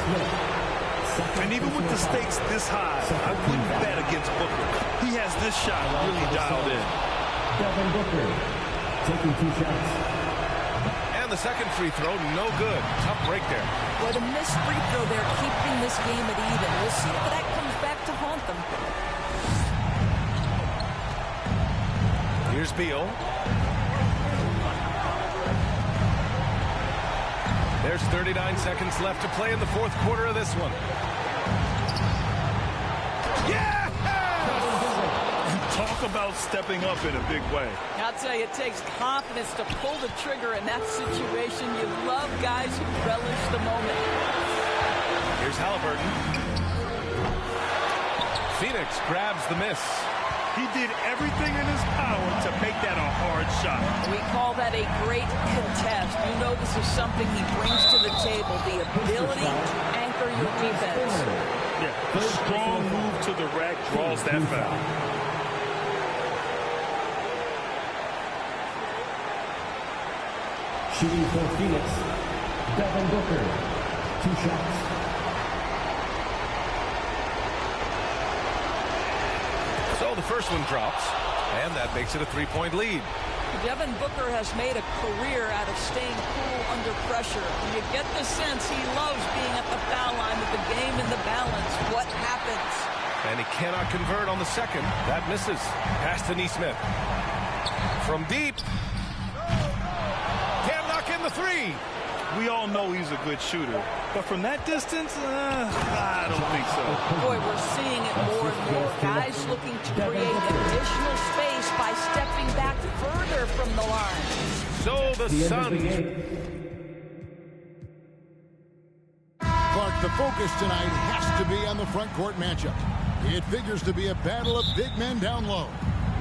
And even with the stakes this high, I wouldn't bet against Booker. He has this shot really dialed in. Devin Booker taking 2 shots. And the second free throw, no good. Tough break there. Well, the missed free throw there, keeping this game at even. We'll see if that comes back to haunt them. Here's Beal. There's 39 seconds left to play in the fourth quarter of this one. Yeah! Talk about stepping up in a big way. I'll tell you, it takes confidence to pull the trigger in that situation. You love guys who relish the moment. Here's Halliburton. Phoenix grabs the miss. He did everything in his power to make that a hard shot. We call that a great contest. You know this is something he brings to the table, the ability to anchor your defense. Yeah, the strong move to the rack draws that foul. Shooting for Phoenix, Devin Booker, 2 shots. So the first one drops, and that makes it a 3-point lead. Devin Booker has made a career out of staying cool under pressure. You get the sense he loves being at the foul line with the game in the balance. What happens? And he cannot convert on the second. That misses. Pass to Nesmith. From deep. Can't knock in the 3. We all know he's a good shooter, but from that distance, I don't think so. Boy, we're seeing it more and more. Guys looking to create additional space by stepping back further from the line. So the Suns. Clark, the focus tonight has to be on the front court matchup. It figures to be a battle of big men down low.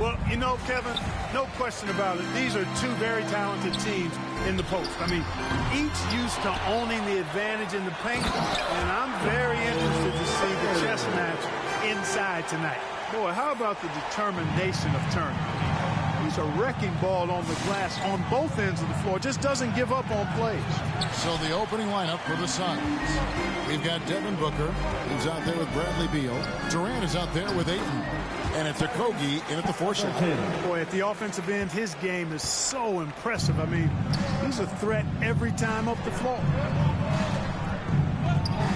Well, you know, Kevin, no question about it. These are 2 very talented teams in the post. I mean, each used to owning the advantage in the paint, and I'm very interested to see the chess match inside tonight. Boy, how about the determination of Turner? He's a wrecking ball on the glass on both ends of the floor. Just doesn't give up on plays. So the opening lineup for the Suns. We've got Devin Booker, who's out there with Bradley Beal. Durant is out there with Ayton. And it's Okogie in at the 4 shot. Boy, at the offensive end, his game is so impressive. I mean, he's a threat every time up the floor.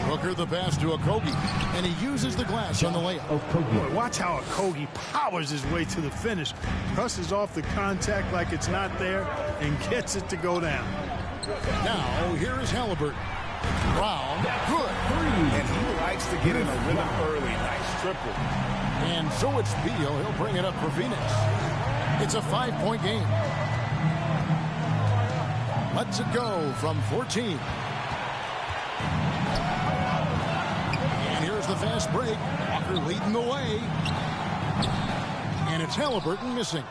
Booker the pass to Okogie, and he uses the glass on the layup. Boy, watch how Okogie powers his way to the finish, brushes off the contact like it's not there, and gets it to go down. Now, here is Halliburton. Brown, good. 3. And he likes to get in a rhythm early. Nice triple. And so it's Beal. He'll bring it up for Phoenix. It's a 5-point game. Let's it go from 14. And here's the fast break. Walker leading the way. And it's Halliburton missing.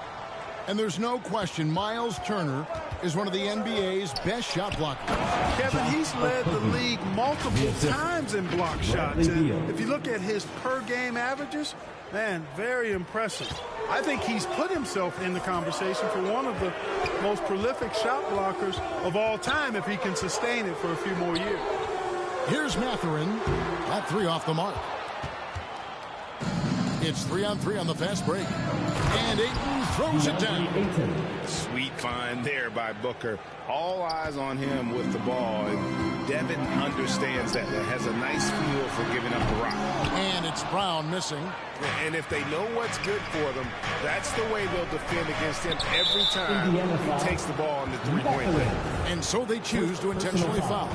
And there's no question Miles Turner is one of the NBA's best shot blockers. Kevin, he's led the league multiple times in block shots. And if you look at his per-game averages, man, very impressive. I think he's put himself in the conversation for one of the most prolific shot blockers of all time if he can sustain it for a few more years. Here's Mathurin. That 3 off the mark. It's 3-on-3 on the fast break. And Ayton throws it down. Sweet find there by Booker. All eyes on him with the ball. And Devin understands that. Has a nice feel for giving up the rock. And it's Brown missing. And if they know what's good for them, that's the way they'll defend against him every time he takes the ball in the three-point line. And so they choose to intentionally foul.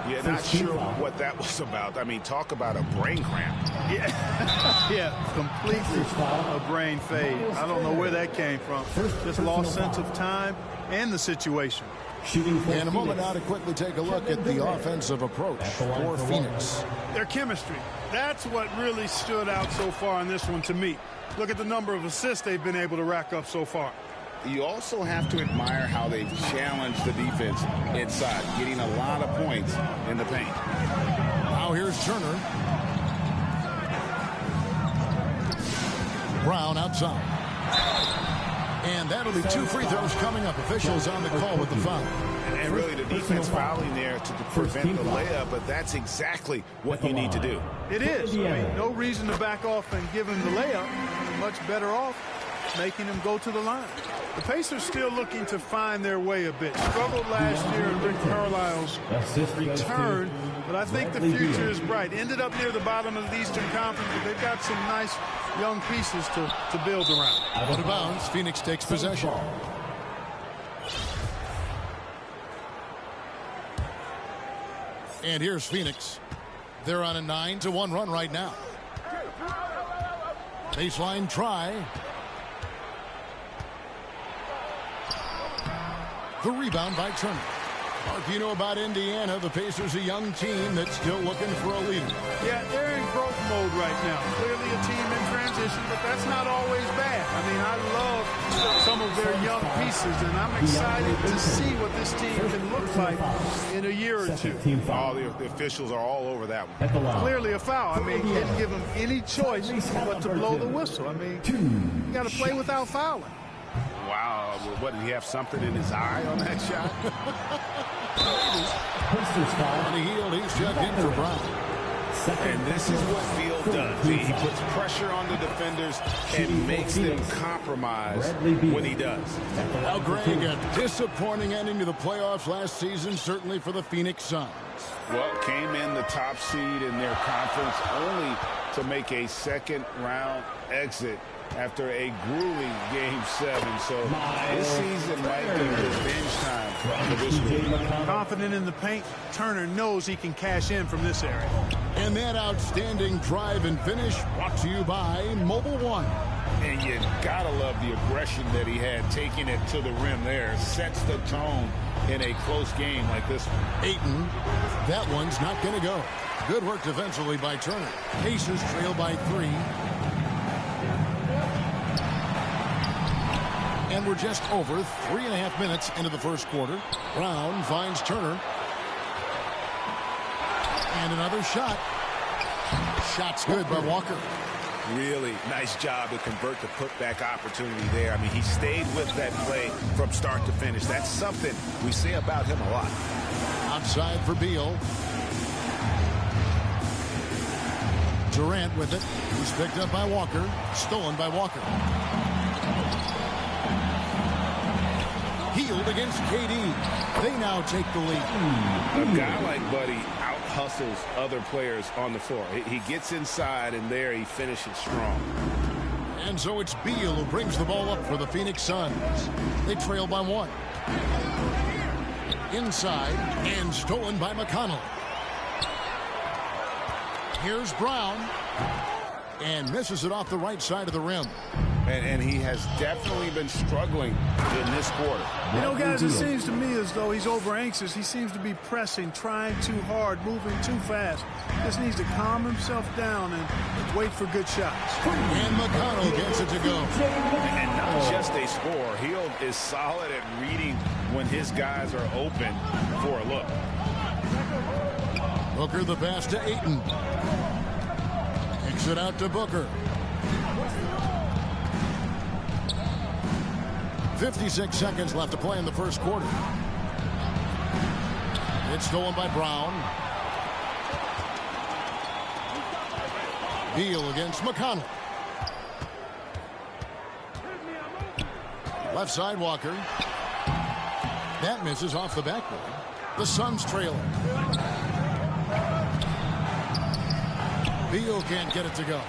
Yeah, not sure what that was about. I mean, talk about a brain cramp. Yeah, yeah, completely a brain fade. I don't know where that came from. Just lost sense of time and the situation. And a moment now to quickly take a look at the offensive approach for Phoenix. Their chemistry. That's what really stood out so far in this one to me. Look at the number of assists they've been able to rack up so far. You also have to admire how they've challenged the defense inside, getting a lot of points in the paint. Now here's Turner. Brown outside. And that'll be 2 free throws coming up. Officials on the call with the foul. And really the defense fouling there to prevent the layup, but that's exactly what you need to do. It is. I mean, no reason to back off and give him the layup. Much better off making him go to the line. The Pacers still looking to find their way a bit. Struggled last year in Rick Carlisle's return, but I think the future is bright. Ended up near the bottom of the Eastern Conference, but they've got some nice young pieces to build around. Out of bounds, Phoenix takes possession. And here's Phoenix. They're on a 9-1 run right now. Baseline try. The rebound by Turner. Mark, you know about Indiana, the Pacers, a young team that's still looking for a leader. Yeah, they're in growth mode right now. Clearly a team in transition, but that's not always bad. I mean, I love some of their young pieces, and I'm excited to see what this team can look like in a year or two. All the officials are all over that one. Clearly a foul. I mean, didn't give them any choice but to blow the whistle. I mean, you got to play without fouling. Wow, what, did he have something in his eye on that shot? On the heel, he's checked in for Brown. And this is what Beal does. He puts pressure on the defenders and makes them compromise when he does. Now, Greg, a disappointing ending to the playoffs last season, certainly for the Phoenix Suns. Well, came in the top seed in their conference only to make a second-round exit after a grueling Game 7. So this season might be revenge time for this group. Confident in the paint, Turner knows he can cash in from this area. And that outstanding drive and finish brought to you by Mobile One. And you gotta love the aggression that he had, taking it to the rim there. Sets the tone in a close game like this one. Ayton, that one's not going to go. Good work defensively by Turner. Pacers trail by 3. And we're just over 3.5 minutes into the first quarter. Brown finds Turner. And another shot. Shot's good by Walker. Really nice job to convert the putback opportunity there. I mean, he stayed with that play from start to finish. That's something we say about him a lot. Outside for Beal. Durant with it. He's picked up by Walker. Stolen by Walker. Healed against KD. They now take the lead. A guy like Buddy out-hustles other players on the floor. He gets inside, and there he finishes strong. And so it's Beal who brings the ball up for the Phoenix Suns. They trail by 1. Inside, and stolen by McConnell. Here's Brown. And misses it off the right side of the rim. And he has definitely been struggling in this quarter. You know, guys, it seems to me as though he's over anxious. He seems to be pressing, trying too hard, moving too fast. Just needs to calm himself down and wait for good shots. And McConnell gets it to go. And not just a scorer. Hield is solid at reading when his guys are open for a look. Booker the pass to Ayton. Kicks it out to Booker. 56 seconds left to play in the first quarter. It's stolen by Brown. Beal against McConnell. Left side Walker. That misses off the backboard. The Suns trailing. Beal can't get it to go.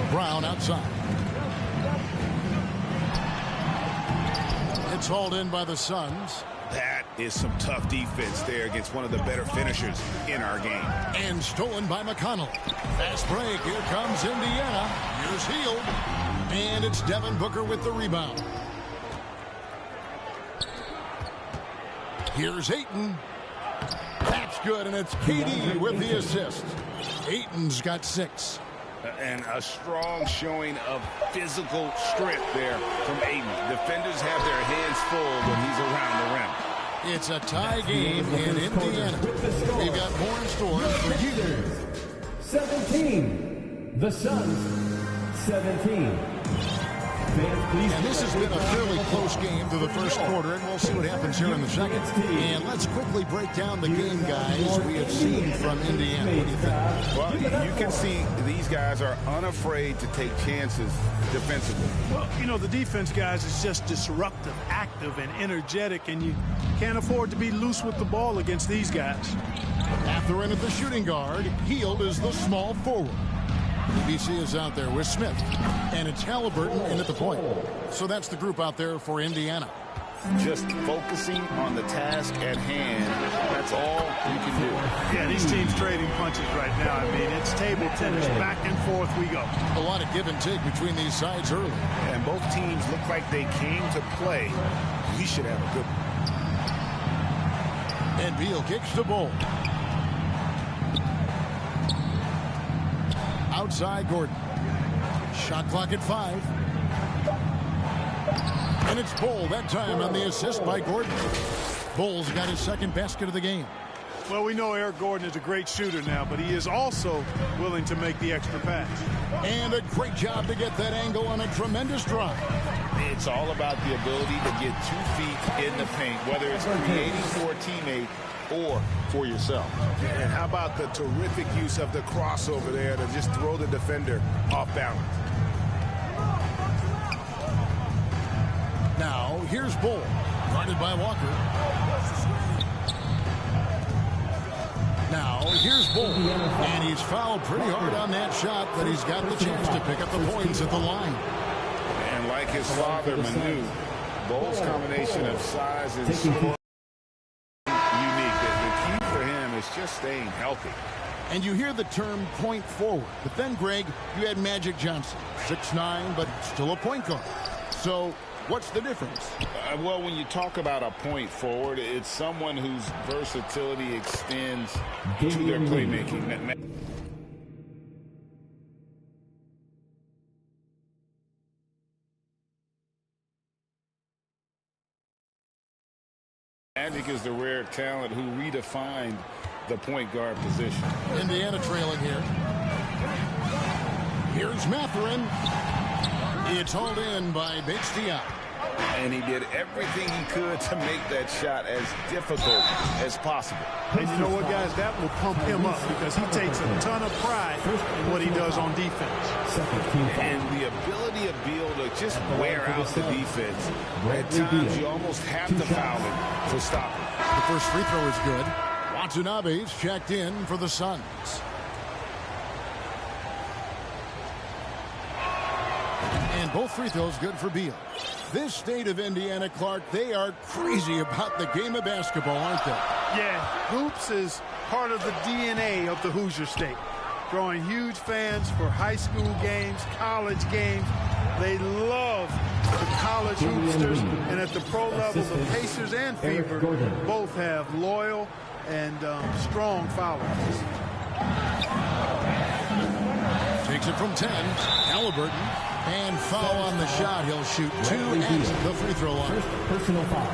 Brown outside. It's hauled in by the Suns. That is some tough defense there against one of the better finishers in our game. And stolen by McConnell. Fast break. Here comes Indiana. Here's Hield. And it's Devin Booker with the rebound. Here's Ayton. That's good, and it's KD with the assist. Ayton's got 6. And a strong showing of physical strength there from Ayton. Defenders have their hands full when he's around the rim. It's a tie game in Indiana. We've got more in store for you. 17. The Suns, 17. And this has been a fairly close game through the first quarter, and we'll see what happens here in the second. And let's quickly break down the game, guys, we have seen from Indiana. What do you think? Well, you can see these guys are unafraid to take chances defensively. Well, you know, the defense, guys, is just disruptive, active, and energetic, and you can't afford to be loose with the ball against these guys. Mathurin at the shooting guard. Hield is the small forward. BC is out there with Smith. And it's Halliburton in at the point. So that's the group out there for Indiana. Just focusing on the task at hand. That's all you can do. Yeah, these teams trading punches right now. I mean, it's table tennis. Back and forth we go. A lot of give and take between these sides early. And both teams look like they came to play. We should have a good one. And Beal kicks the ball. Outside Gordon. Shot clock at 5. And it's Bull that time on the assist by Gordon. Bull's got his second basket of the game. Well, we know Eric Gordon is a great shooter now, but he is also willing to make the extra pass. And a great job to get that angle on a tremendous drive. It's all about the ability to get 2 feet in the paint, whether it's creating for a teammate or for yourself. And how about the terrific use of the crossover there to just throw the defender off balance. Now, here's Bull, guarded by Walker. Now, here's Bull, and he's fouled pretty hard on that shot, but he's got the chance to pick up the points at the line. And like his father, Manu, Bull's combination of size and score is just staying healthy. And you hear the term point forward, but then, Greg, you had Magic Johnson, 6'9", but still a point guard. So what's the difference? Well, when you talk about a point forward, it's someone whose versatility extends to their playmaking. Magic is the rare talent who redefined the point guard position. Indiana trailing here. Here's Mathurin. It's hauled in by Bates-Diop. And he did everything he could to make that shot as difficult as possible. And you know what, guys? That will pump him up because he takes a ton of pride in what he does on defense. And the ability of Beal to just wear out the defense. At times, you almost have to foul him to stop him. The first free throw is good. Watanabe's checked in for the Suns. And both free throws good for Beal. This state of Indiana, Clark, they are crazy about the game of basketball, aren't they? Yeah, hoops is part of the DNA of the Hoosier State. drawing huge fans for high school games, college games. They love the college hoopsters, and at the pro level, the Pacers and Fever both have loyal and strong followers. Takes it from 10. Halliburton. And foul on the shot. He'll shoot 2 at the free throw line. Personal foul.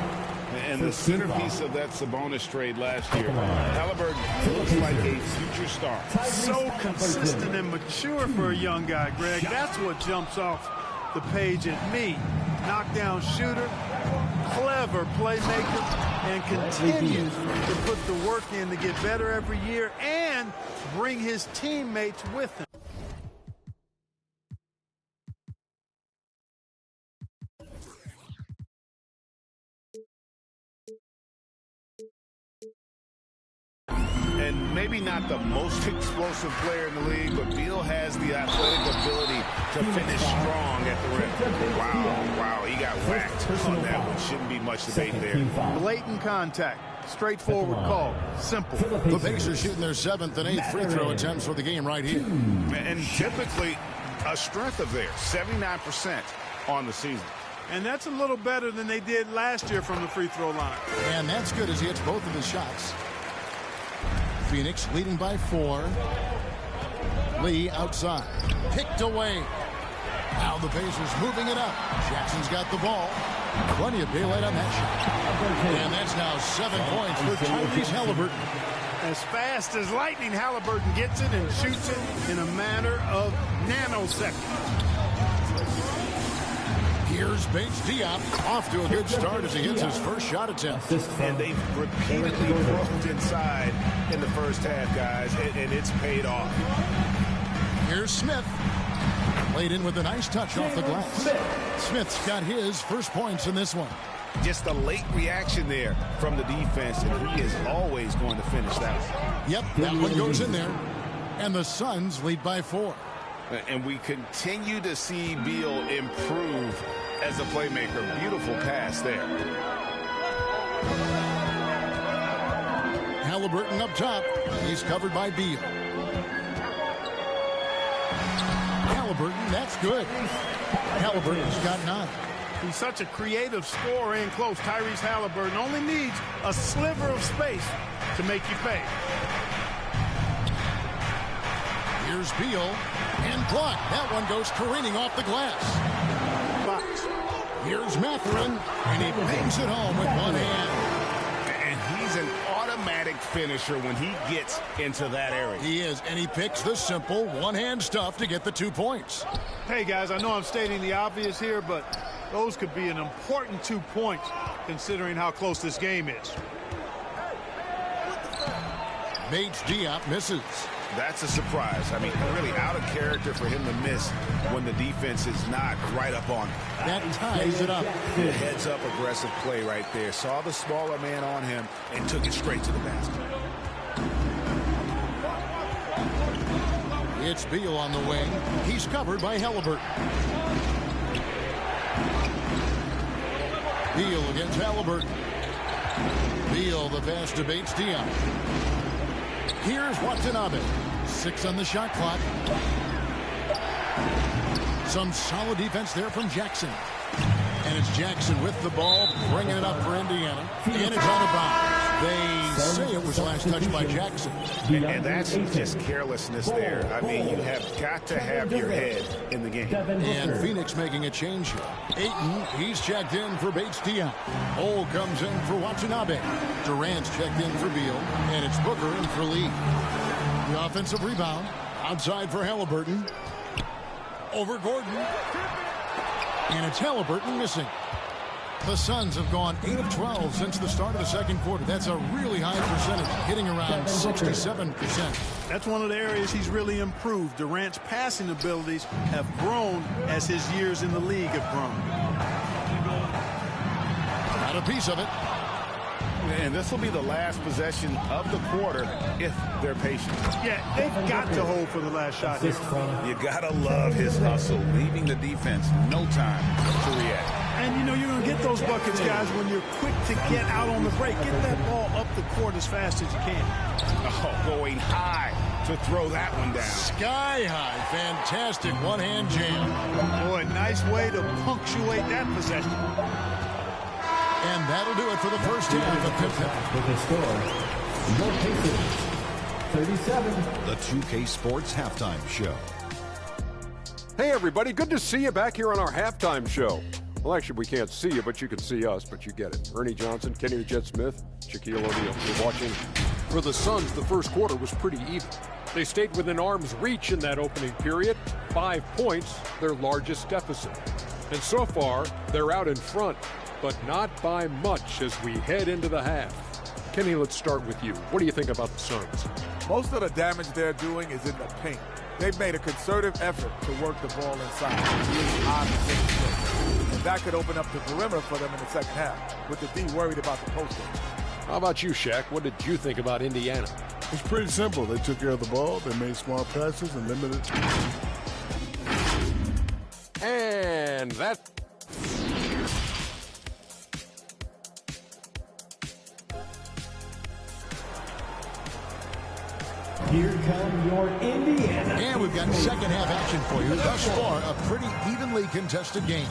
And the centerpiece of that Sabonis trade last year, Halliburton looks like a future star. So consistent and mature for a young guy, Greg. That's what jumps off the page at me. Knockdown shooter, clever playmaker, and continues to put the work in to get better every year and bring his teammates with him. And maybe not the most explosive player in the league, but Beal has the athletic ability to finish strong at the rim. Wow, he got whacked on that one. Shouldn't be much debate there. Blatant contact. Straightforward call. Simple. The Pacers shooting their 7th and 8th free throw attempts for the game right here. And typically a strength of theirs, 79% on the season. And that's a little better than they did last year from the free throw line. And that's good as he hits both of his shots. Phoenix leading by 4. Lee outside. Picked away. Now the Pacers moving it up. Jackson's got the ball. Plenty of daylight on that shot. And that's now 7 points for Tyrese Halliburton. As fast as lightning, Halliburton gets it and shoots it in a matter of nanoseconds. Here's Bates Diop off to a good start as he hits his first shot attempt. And they've repeatedly broke inside in the first half, guys, and it's paid off. Here's Smith. Played in with a nice touch off the glass. Smith's got his first points in this one. Just a late reaction there from the defense, and he is always going to finish that one. Yep, that one goes in there. And the Suns lead by 4. And we continue to see Beal improve as a playmaker. Beautiful pass there. Halliburton up top. He's covered by Beal. Halliburton, that's good. Halliburton's got 9. He's such a creative scorer in close. Tyrese Halliburton only needs a sliver of space to make you pay. Here's Beal. And blocked. That one goes careening off the glass. Here's Mathurin. And he bangs it home with one hand. And he's an automatic finisher when he gets into that area. He is. And he picks the simple one-hand stuff to get the 2 points. Hey, guys, I know I'm stating the obvious here, but those could be an important 2 points considering how close this game is. Bates Diop misses. That's a surprise. I mean, really out of character for him to miss when the defense is not right up on him. That ties it up. The heads-up aggressive play right there. Saw the smaller man on him and took it straight to the basket. It's Beal on the wing. He's covered by Halliburton. Beal against Halliburton. Beal the pass to Bates Diop. Here's Watanabe. 6 on the shot clock. Some solid defense there from Jackson. And it's Jackson with the ball, bringing it up for Indiana. And it's out of bounds. They say it was last touched by Jackson. And that's just carelessness there. I mean, you have got to have your head in the game. And Phoenix making a change here. Ayton, he's checked in for Bates Diop. Ole comes in for Watanabe. Durant's checked in for Beal. And it's Booker in for Lee. The offensive rebound. Outside for Halliburton. Over Gordon. And it's Halliburton missing. The Suns have gone 8 of 12 since the start of the second quarter. That's a really high percentage, hitting around 67%. That's one of the areas he's really improved. Durant's passing abilities have grown as his years in the league have grown. Got a piece of it. And this will be the last possession of the quarter if they're patient. Yeah, they've got to hold for the last shot here. You got to love his hustle, leaving the defense no time to react. And, you know, you're going to get those buckets, guys, when you're quick to get out on the break. Get that ball up the court as fast as you can. Oh, going high to throw that one down. Sky high. Fantastic one-hand jam. Boy, nice way to punctuate that possession. And that'll do it for the first half of fifth half. With the score, your Pacers, 37. The 2K Sports Halftime Show. Hey, everybody. Good to see you back here on our halftime show. Well, actually, we can't see you, but you can see us, but you get it. Ernie Johnson, Kenny the Jet Smith, Shaquille O'Neal. You're watching. For the Suns, the first quarter was pretty even. They stayed within arm's reach in that opening period. 5 points, their largest deficit. And so far, they're out in front, but not by much as we head into the half. Kenny, let's start with you. What do you think about the Suns? Most of the damage they're doing is in the paint. They've made a concerted effort to work the ball inside. And that could open up the perimeter for them in the second half, with the D worried about the post game. How about you, Shaq? What did you think about Indiana? It's pretty simple. They took care of the ball, they made smart passes, and limited. And that... Here come your Indiana. And we've got second half action for you. Thus far, a pretty evenly contested game.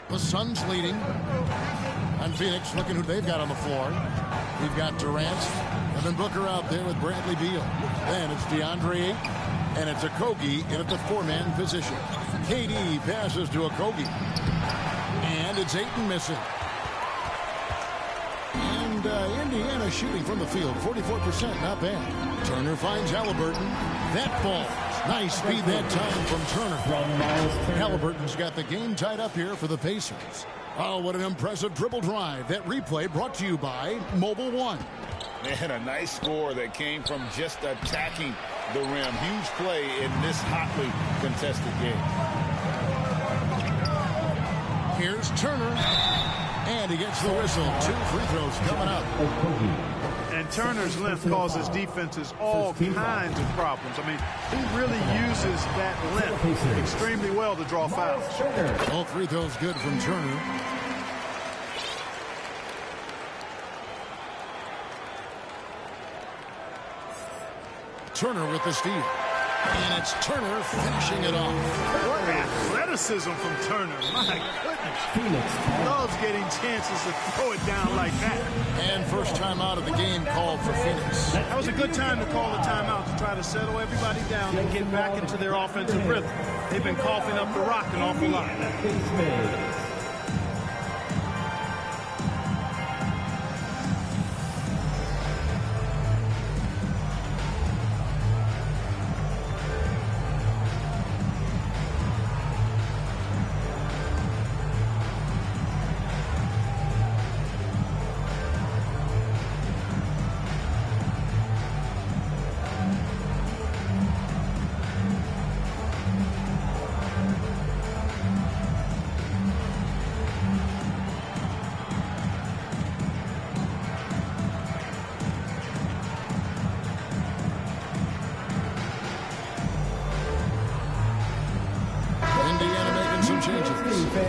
The Suns leading. And Phoenix looking who they've got on the floor. We've got Durant and then Booker out there with Bradley Beal. Then it's DeAndre Ayton and it's Okogie in at the four-man position. KD passes to Okogie. And it's Ayton missing. And Indiana shooting from the field, 44%, not bad. Turner finds Halliburton. That ball. Nice speed that time from Turner. Halliburton's got the game tied up here for the Pacers. Oh, what an impressive dribble drive. That replay brought to you by Mobile One. And a nice score that came from just attacking the rim. Huge play in this hotly contested game. Here's Turner. And he gets the whistle. 2 free throws coming up. And Turner's length causes defenses all kinds of problems. I mean, he really uses that length extremely well to draw fouls. All free throws good from Turner. Turner with the steal. And it's Turner finishing it off. What athleticism from Turner. My goodness. Loves getting chances to throw it down like that. And first time out of the game called for Phoenix. That was a good time to call the timeout to try to settle everybody down and get back into their offensive rhythm. They've been coughing up the rock an awful lot.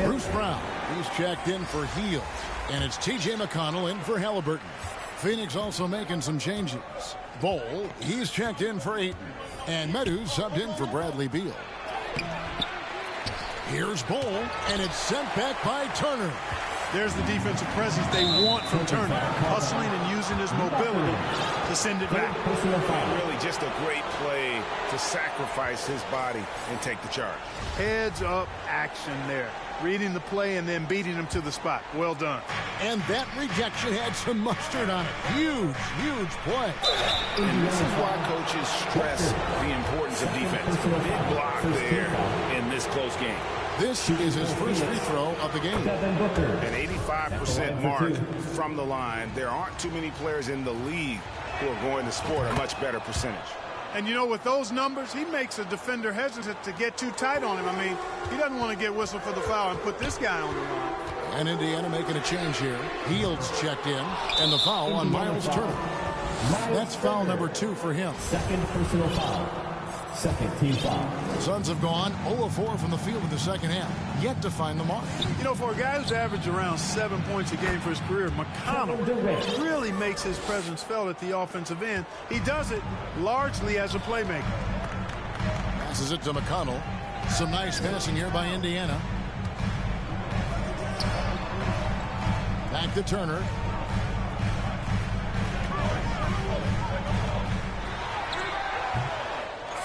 Bruce Brown, he's checked in for Hield. And it's T.J. McConnell in for Halliburton. Phoenix also making some changes. Bol, he's checked in for Ayton. And Medu subbed in for Bradley Beal. Here's Bol, and it's sent back by Turner. There's the defensive presence they want from Turner, hustling and using his mobility to send it back. Really just a great play to sacrifice his body and take the charge. Heads up action there. Reading the play and then beating him to the spot. Well done. And that rejection had some mustard on it. Huge, huge play. And this is why coaches stress the importance of defense. Big block there in this close game. This is his first free throw of the game. An 85% mark from the line. There aren't too many players in the league who are going to score a much better percentage. And, you know, with those numbers, he makes a defender hesitant to get too tight on him. I mean, he doesn't want to get whistled for the foul and put this guy on the line. And Indiana making a change here. Hield's checked in, and the foul on Miles Turner. That's foul number 2 for him. Second personal foul. Second team foul. Suns have gone 0-4 from the field in the second half, yet to find the mark. You know, for a guy who's averaged around 7 points a game for his career, McConnell really makes his presence felt at the offensive end. He does it largely as a playmaker. Passes it to McConnell. Some nice passing here by Indiana. Back to Turner.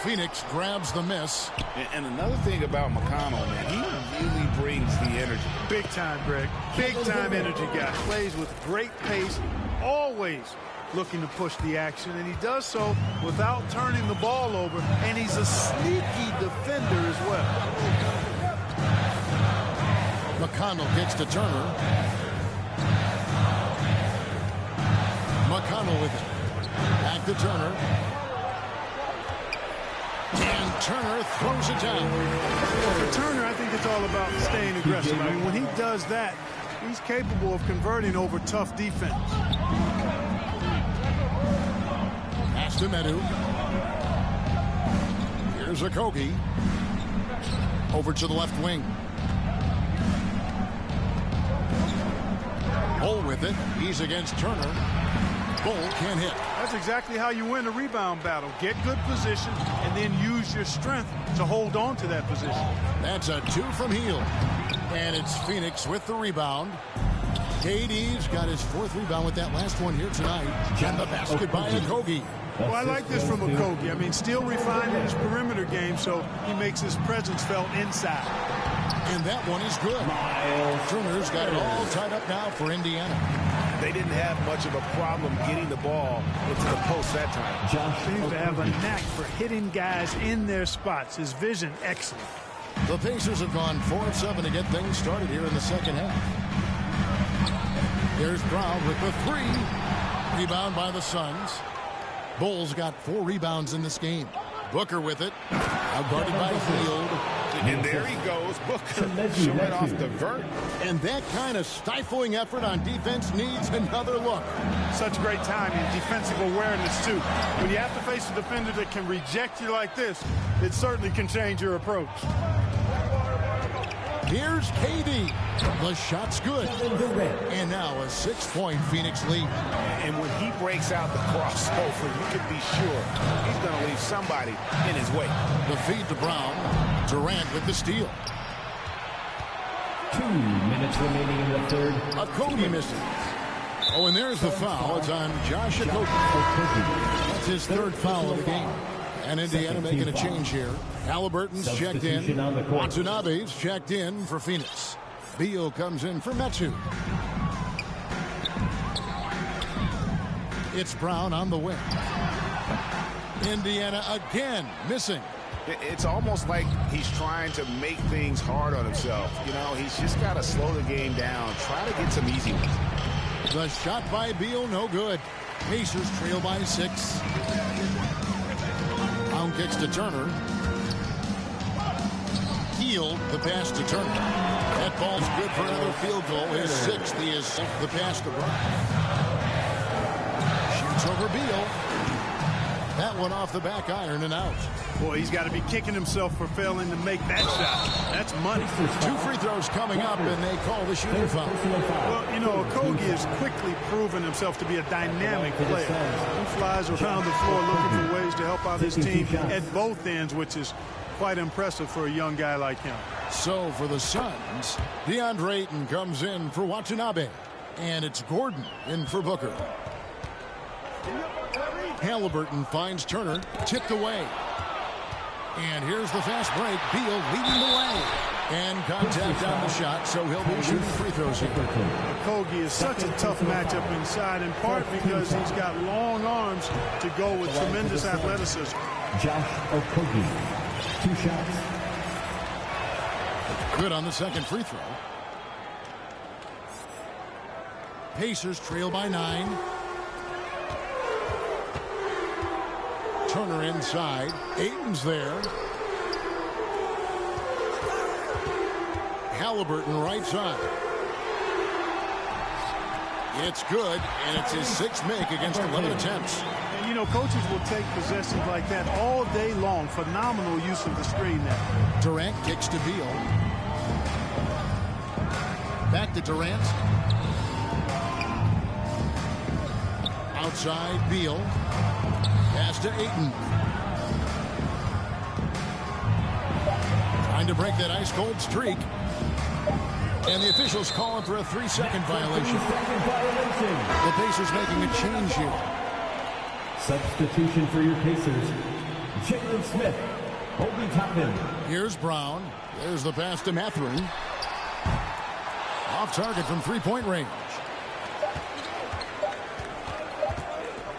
Phoenix grabs the miss. And another thing about McConnell, man, he really brings the energy. Big time, Greg. Big time energy guy. Plays with great pace, always looking to push the action, and he does so without turning the ball over, and he's a sneaky defender as well. McConnell gets to Turner. McConnell with it. Back to Turner. And Turner throws it down. For Turner, I think it's all about staying aggressive. I mean, when he does that, he's capable of converting over tough defense. Pass to Medu. Here's Okogie. Over to the left wing. Bol with it. He's against Turner. Bol can't hit. That's exactly how you win a rebound battle. Get good position and then use your strength to hold on to that position. That's a 2 from Hield. And it's Phoenix with the rebound. KD's got his 4th rebound with that last one here tonight. And the basket by Okogie. Well, I like this from Okogie. I mean, still refining his perimeter game, so he makes his presence felt inside. And that one is good. Turner's got it all tied up now for Indiana. They didn't have much of a problem getting the ball into the post that time. Seems to have a knack for hitting guys in their spots. His vision, excellent. The Pacers have gone 4 of 7 to get things started here in the second half. Here's Brown with the 3. Rebound by the Suns. Bol's got 4 rebounds in this game. Booker with it. Outguarded by Hield. And there he goes. Booker showing off the vert. And that kind of stifling effort on defense needs another look. Such great timing, defensive awareness, too. When you have to face a defender that can reject you like this, it certainly can change your approach. Here's KD. The shot's good. And now a 6-point Phoenix lead. And when he breaks out the crossover, you can be sure he's going to leave somebody in his way. The feed to Brown. Durant with the steal. 2 minutes remaining in the third. Okogie misses. Oh, and there's the foul. It's on Josh Okogie. That's his third foul of the game. And Indiana making a change here. Halliburton's checked in. Watanabe's checked in for Phoenix. Beal comes in for Metu. It's Brown on the wing. Indiana again missing. It's almost like he's trying to make things hard on himself. You know, he's just got to slow the game down. Try to get some easy ones. The shot by Beal, no good. Pacers trail by 6. Brown kicks to Turner. Healed the pass to Turner. That ball's good for another field goal. His 6th. He is the pass to Brown. Shoots over Beal. That one off the back iron and out. Boy, he's got to be kicking himself for failing to make that shot. That's money. 2 free throws coming up, and they call the shooting foul. Well, you know, Okogie has quickly proven himself to be a dynamic player. He flies around the floor looking for ways to help out his team at both ends, which is quite impressive for a young guy like him. So for the Suns, DeAndre Ayton comes in for Watanabe, and it's Gordon in for Booker. Halliburton finds Turner, tipped away. And here's the fast break. Beal leading the way. And contact on the shot, so he'll be shooting free throws here. Okogie is such a tough matchup inside, in part because he's got long arms to go with tremendous athleticism. Josh Okogie, 2 shots. Good on the second free throw. Pacers trail by 9. Turner inside. Ayton's there. Halliburton right side. It's good, and it's his 6th make against 11 attempts. And, you know, coaches will take possessions like that all day long. Phenomenal use of the screen there. Durant kicks to Beal. Back to Durant. Outside, Beal. Pass to Ayton. Trying to break that ice-cold streak. And the officials calling for a 3-second violation. The Pacers making a change here. Substitution for your Pacers. Jalen Smith. Obi Toppin. Here's Brown. There's the pass to Mathurin. Off target from 3-point range.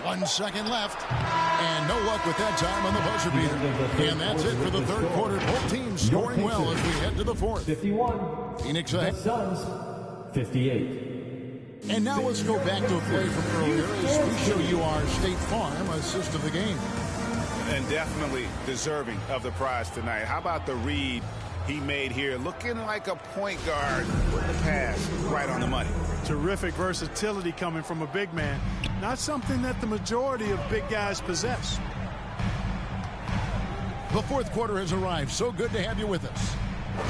1 second left. And no luck with that time on the buzzer beater. And that's it for the third quarter. Both teams scoring well as we head to the fourth. 51. Phoenix ahead. Suns, 58. And now let's go back to a play from earlier as we show you our State Farm assist of the game. And definitely deserving of the prize tonight. How about the read he made here? Looking like a point guard with the pass right on the money. Terrific versatility coming from a big man. Not something that the majority of big guys possess. The fourth quarter has arrived. So good to have you with us.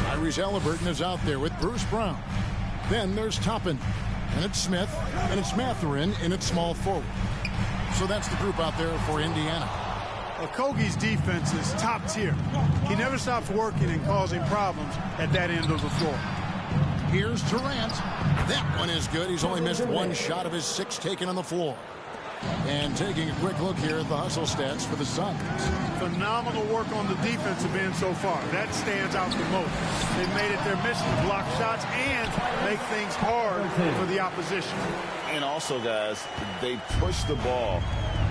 Tyrese Halliburton is out there with Bruce Brown. Then there's Toppin. And it's Smith. And it's Mathurin in its small forward. So that's the group out there for Indiana. Okogie's defense is top tier. He never stops working and causing problems at that end of the floor. Here's Durant. That one is good. He's only missed 1 shot of his 6 taken on the floor. And taking a quick look here at the hustle stats for the Suns. Phenomenal work on the defensive end so far. That stands out the most. They've made it their mission to block shots and make things hard for the opposition. And also, guys, they pushed the ball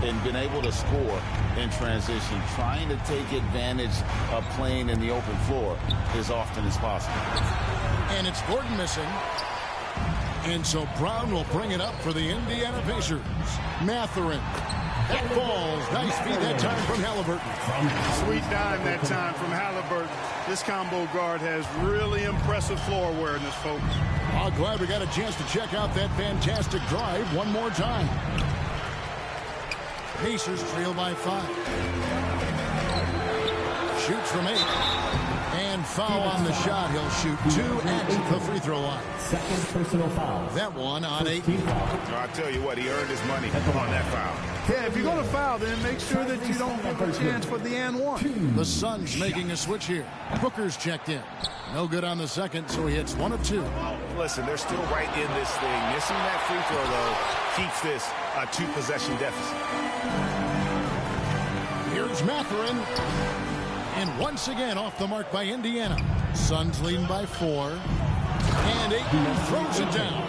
and been able to score in transition, trying to take advantage of playing in the open floor as often as possible. And it's Gordon missing. And so Brown will bring it up for the Indiana Pacers. Mathurin. That falls. Nice feed that time from Halliburton. Sweet dime that time from Halliburton. This combo guard has really impressive floor awareness, folks. Oh, glad we got a chance to check out that fantastic drive one more time. Pacers trail by 5. Shoots from 8. And foul on the shot. He'll shoot 2 at the free throw line. Second personal foul. That one on 8. I tell you what, he earned his money on that foul. Yeah, if you're going to foul, then make sure that you don't give a chance for the and one. The Suns making a switch here. Booker's checked in. No good on the second, so he hits 1 of 2. Listen, they're still right in this thing. Missing that free throw, though, keeps this a 2-possession deficit. Here's Mathurin. And once again off the mark by Indiana. Suns leading by 4. And Ayton throws it down.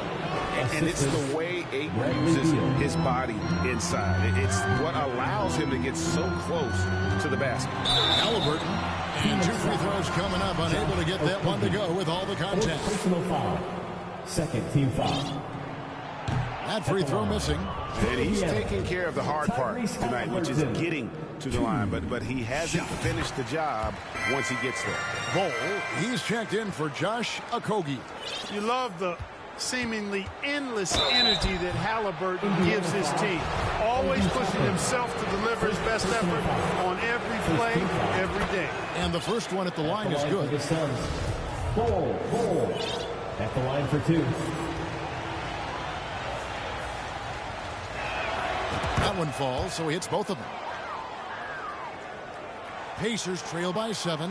And it's the way Ayton uses his body inside. It's what allows him to get so close to the basket. Halliburton. And 2 free throws coming up. Unable to get that one to go with all the contact. Personal foul. Second team foul. That free throw missing. And he's taking care of the hard part tonight, which is getting to the line. But he hasn't finished the job once he gets there. Bol, he's checked in for Josh Okogie. You love the seemingly endless energy that Halliburton gives his team. Always pushing himself to deliver his best effort on every play, every day. And the first one at the line is good. Bol at the line for 2. That one falls, so he hits both of them. Pacers trail by 7.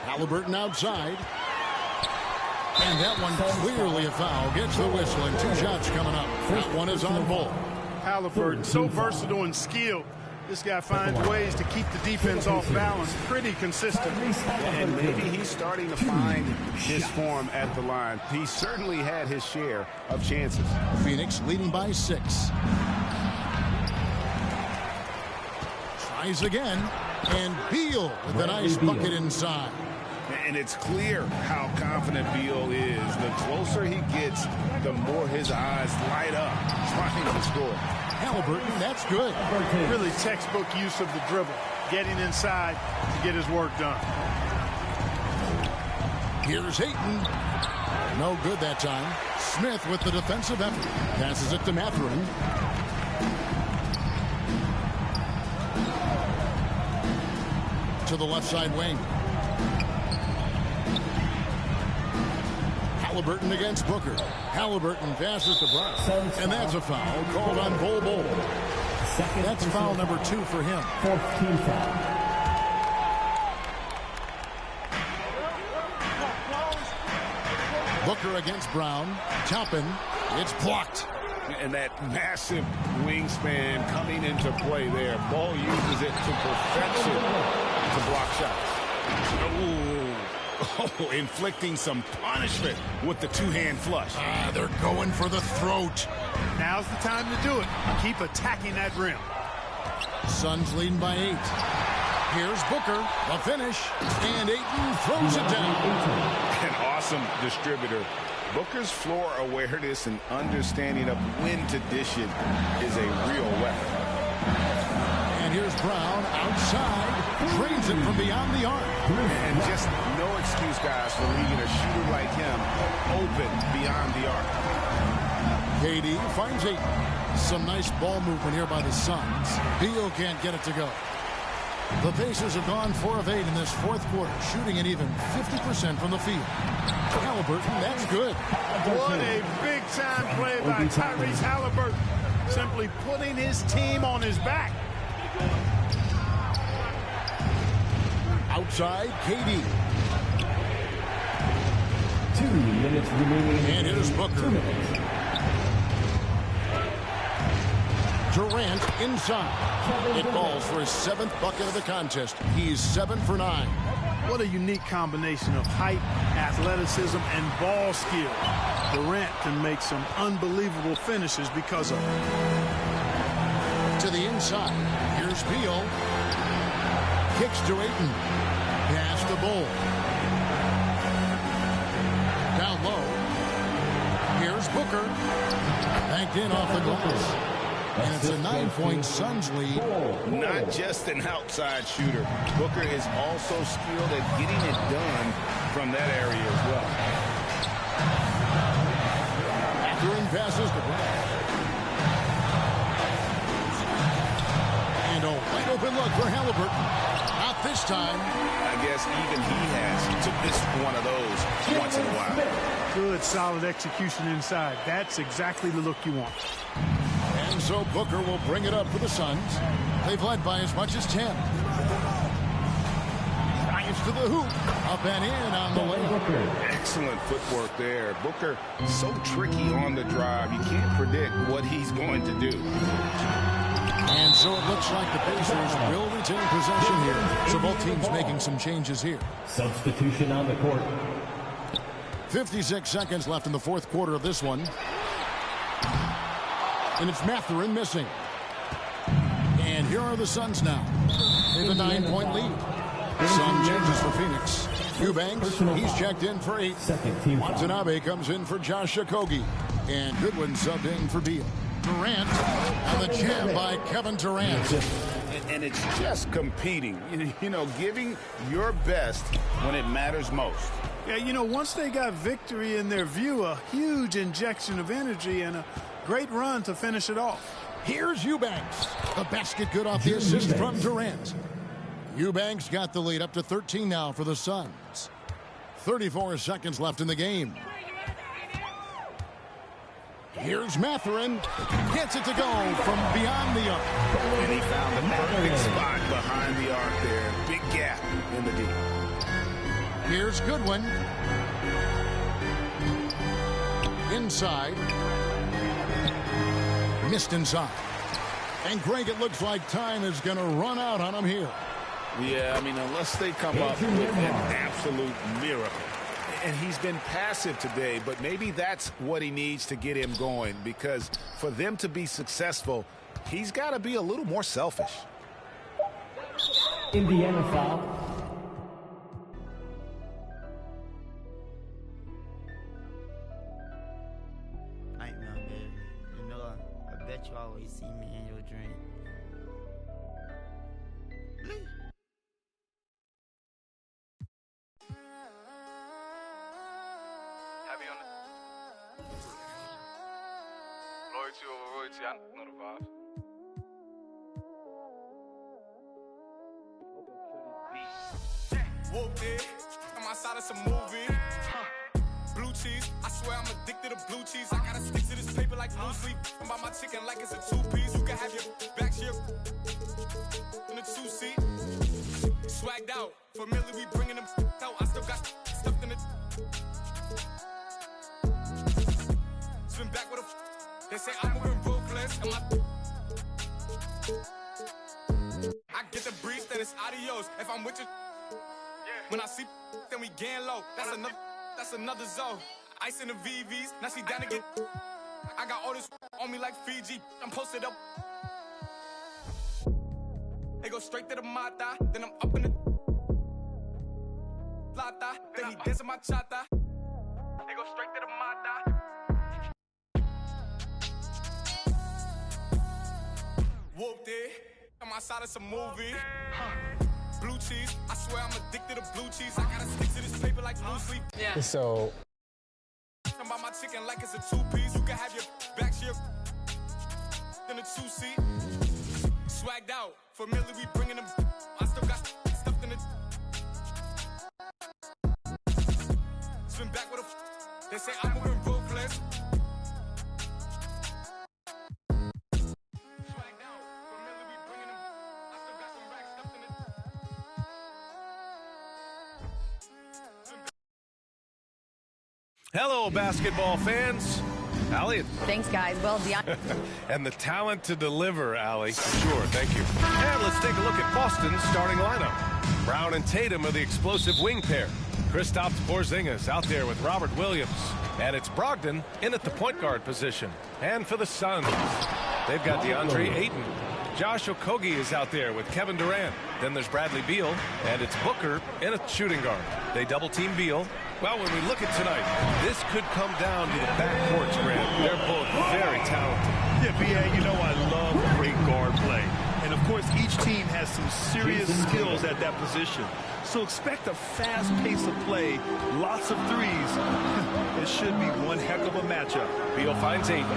Halliburton outside. And that one clearly a foul. Gets the whistle, and 2 shots coming up. That one is on Bol. Halliburton, so versatile and skilled. This guy finds ways to keep the defense off balance pretty consistently. And maybe he's starting to find his form at the line. He certainly had his share of chances. Phoenix leading by 6. Tries again. And Beal with a nice bucket inside. And it's clear how confident Beal is. The closer he gets, the more his eyes light up trying to score. Halliburton, that's good. Really textbook use of the dribble. Getting inside to get his work done. Here's Ayton. No good that time. Smith with the defensive effort. Passes it to Mathurin. To the left side wing. Halliburton against Booker. Halliburton passes to Brown. And that's a foul called on Bol. That's foul number 2 for him. 4th team foul. Booker against Brown. Toppin. It's blocked. And that massive wingspan coming into play there. Ball uses it to perfection to block shots. Ooh. Oh, inflicting some punishment with the 2-hand flush. They're going for the throat. Now's the time to do it. Keep attacking that rim. Suns leading by 8. Here's Booker, the finish, and Ayton throws it down. An awesome distributor. Booker's floor awareness and understanding of when to dish it is a real weapon. And here's Brown outside, drains it from beyond the arc. And just no excuse, guys, for leaving a shooter like him open beyond the arc. KD finds Ayton. Some nice ball movement here by the Suns. Beal can't get it to go. The Pacers have gone 4 of 8 in this 4th quarter, shooting an even 50% from the field. Halliburton, that's good. What a big-time play by Tyrese Halliburton. Simply putting his team on his back. Outside, KD. 2 minutes remaining. And here's Booker. Durant inside. It falls for his 7th bucket of the contest. He's 7 for 9. What a unique combination of height, athleticism, and ball skill. Durant can make some unbelievable finishes because of it. To the inside. Here's Beal. Kicks to Ayton. Pass to Bol. Down low. Here's Booker. Banked in off the glass. And it's a 9-point Suns lead. Not just an outside shooter. Booker is also skilled at getting it done from that area as well. Mathurin passes to Brown. And a wide open look for Halliburton. This time, I guess even he has to miss one of those once in a while. Good, solid execution inside. That's exactly the look you want. And so Booker will bring it up for the Suns. They've led by as much as 10. Drives to the hoop. Up and in on the layup. Excellent footwork there. Booker so tricky on the drive. You can't predict what he's going to do. And so it looks like the Pacers will retain possession here. So both teams making some changes here. Substitution on the court. 56 seconds left in the fourth quarter of this one. And it's Mathurin missing. And here are the Suns now. They have a 9-point lead. Sun changes for Phoenix. Eubanks, he's checked in for 8. Watanabe comes in for Josh Okogie. And Goodwin subbed in for Beal. Durant, and the jam by Kevin Durant. And it's just competing, you know, giving your best when it matters most. Yeah, you know, once they got victory in their view, a huge injection of energy and a great run to finish it off. Here's Eubanks. The basket good off the assist from Durant. Eubanks got the lead up to 13 now for the Suns. 34 seconds left in the game. Here's Mathurin. Gets it to go from beyond the arc. And he found the perfect spot behind the arc there. Big gap in the deep. Here's Goodwin. Inside. Missed inside. And Greg, it looks like time is going to run out on him here. Yeah, I mean, unless they come up with an absolute miracle. And he's been passive today, but maybe that's what he needs to get him going, because for them to be successful, he's got to be a little more selfish. Indiana foul. Nightmare, baby. You know, I bet you always see me in your dream. Loyalty over royalty, I know the vibe. Whooped it, I'm outside of some movie. Blue cheese, I swear I'm addicted to blue cheese. I gotta stick to this paper like blue sleep. I'm by my chicken like it's a 2-piece. You can have your back here in a 2-seat. Swagged out, familiar, we bringing them out. I still got stuffed in it. Spin back with a. They say I'm moving ruthless. And I get the breeze, then it's adios. If I'm with you, when I see, then we gang low. That's another zone. Ice in the VVs, now she down again. I got all this on me like Fiji. I'm posted up. They go straight to the mata, then I'm up in the plata. Then he dancing my chata. They go straight to the mata. Whooped it, I'm outside of some movie. Blue cheese, I swear I'm addicted to blue cheese. I gotta stick to this paper like blue sleep. Yeah. So I'm by my chicken like it's a 2-piece. You can have your back here in a 2-seat. Swagged out, familiar, we bringing them. I still got stuffed in it. Spin back with a. They say I'm moving ruthless. Hello, basketball fans. Allie. Thanks, guys. Well, Deion. And the talent to deliver, Allie. Sure, thank you. And let's take a look at Boston's starting lineup. Brown and Tatum are the explosive wing pair. Kristaps Porzingis out there with Robert Williams. And it's Brogdon in at the point guard position. And for the Suns, they've got DeAndre Ayton. Josh Okogie is out there with Kevin Durant. Then there's Bradley Beal, and it's Booker in a shooting guard. They double-team Beal. Well, when we look at tonight, this could come down to the backcourts, Grant. They're both very talented. Yeah, B.A., you know I love great guard play. And, of course, each team has some serious skills at that position. So expect a fast pace of play, lots of threes. It should be one heck of a matchup. Beal finds Ayton.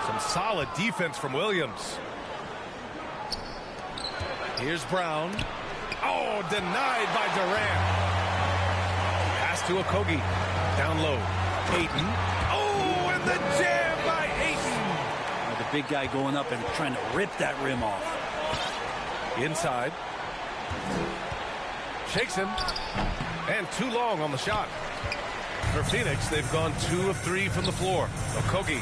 Some solid defense from Williams. Here's Brown. Oh, denied by Durant. Pass to Okogie. Down low. Ayton. Oh, and the jam by Ayton. The big guy going up and trying to rip that rim off. Inside. Shakes him. And too long on the shot. For Phoenix, they've gone 2 of 3 from the floor. Okogie.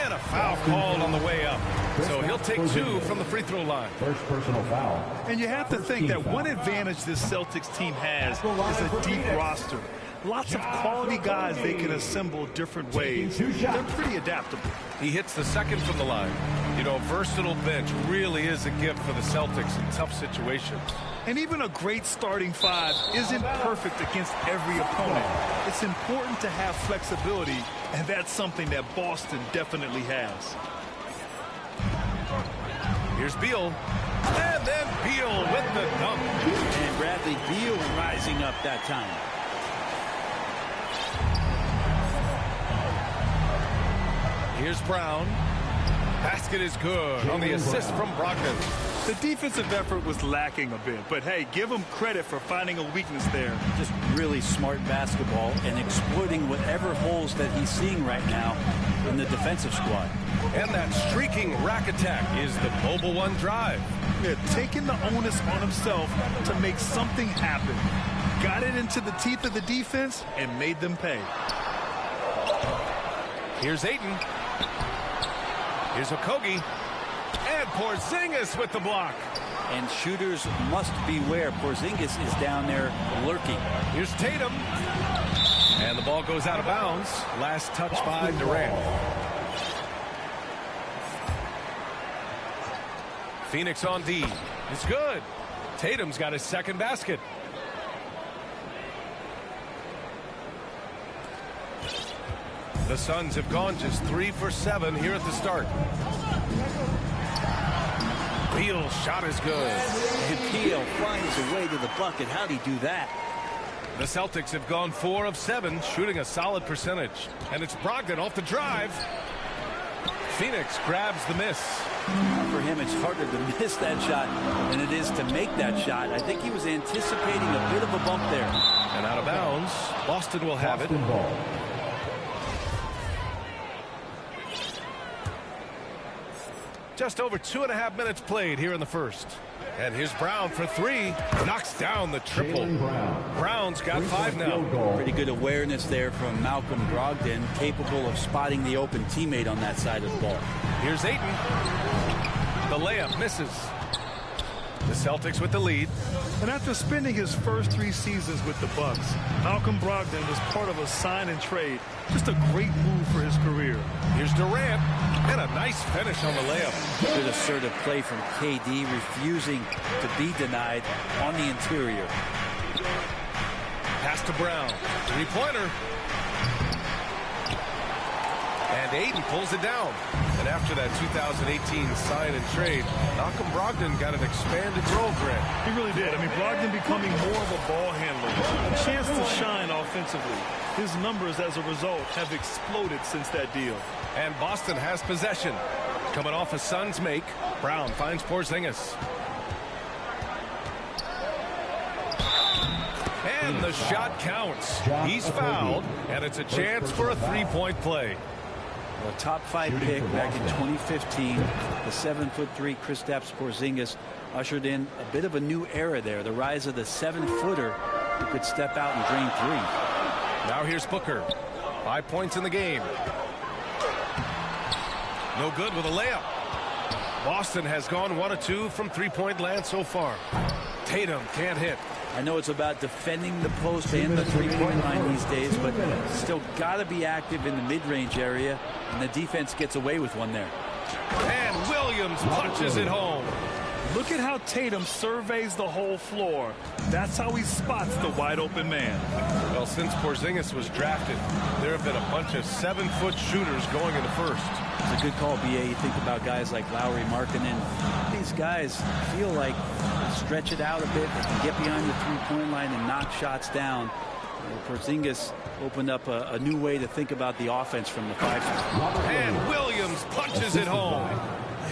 And a foul called on the way up. So he'll take 2 from the free throw line. First personal foul. And you have to think that one advantage this Celtics team has is a deep roster. Lots of quality guys they can assemble different ways. They're pretty adaptable. He hits the second from the line. You know, versatile bench really is a gift for the Celtics in tough situations. And even a great starting 5 isn't perfect against every opponent. It's important to have flexibility, and that's something that Boston definitely has. Here's Beal. And then Beal with the dunk. And Bradley Beal rising up that time. Here's Brown. Basket is good on the assist from Brogdon. The defensive effort was lacking a bit, but hey, give him credit for finding a weakness there. Just really smart basketball and exploiting whatever holes that he's seeing right now in the defensive squad. And that streaking rack attack is the Mobile One drive. Yeah, taking the onus on himself to make something happen. Got it into the teeth of the defense and made them pay. Here's Ayton. Here's Okogie. And Porzingis with the block. And shooters must beware. Porzingis is down there lurking. Here's Tatum. And the ball goes out of bounds. Last touch by Durant. Phoenix on D. It's good. Tatum's got his second basket. The Suns have gone just 3 for 7 here at the start. Beal's shot is good. And Beal finds a way to the bucket. How'd he do that? The Celtics have gone 4 of 7, shooting a solid percentage. And it's Brogdon off the drive. Phoenix grabs the miss. For him, it's harder to miss that shot than it is to make that shot. I think he was anticipating a bit of a bump there. And out of bounds, Boston will have it. Ball. Just over 2.5 minutes played here in the first. And here's Brown for 3. Knocks down the triple. Brown's got 5 now. Pretty good awareness there from Malcolm Brogdon, capable of spotting the open teammate on that side of the ball. Here's Ayton. The layup misses. The Celtics with the lead. And after spending his first 3 seasons with the Bucks, Malcolm Brogdon was part of a sign and trade. Just a great move for his career. Here's Durant. And a nice finish on the layup. Good assertive play from KD, refusing to be denied on the interior. Pass to Brown. 3-pointer. And Ayton pulls it down. And after that 2018 sign and trade, Malcolm Brogdon got an expanded role, Grant. He really did. I mean, Brogdon becoming more of a ball handler. A chance to shine offensively. His numbers as a result have exploded since that deal. And Boston has possession. Coming off a Suns make, Brown finds Porzingis. And the shot counts. He's fouled, and it's a chance for a 3-point play. Well, a top 5 pick back in 2015. The 7'3" Kristaps Porzingis ushered in a bit of a new era there. The rise of the 7-footer who could step out and drain 3. Now here's Booker. 5 points in the game. No good with a layup. Boston has gone 1 of 2 from 3-point land so far. Tatum can't hit. I know it's about defending the post and the 3-point line these days, but still got to be active in the mid-range area, and the defense gets away with one there. And Williams punches it home. Look at how Tatum surveys the whole floor. That's how he spots the wide-open man. Well, since Porzingis was drafted, there have been a bunch of 7-foot shooters going in the first. It's a good call, B.A. You think about guys like Lowry, Markkanen. These guys feel like stretch it out a bit. They can get behind the 3-point line and knock shots down. Porzingis opened up a new way to think about the offense from the 5. And Williams punches it home.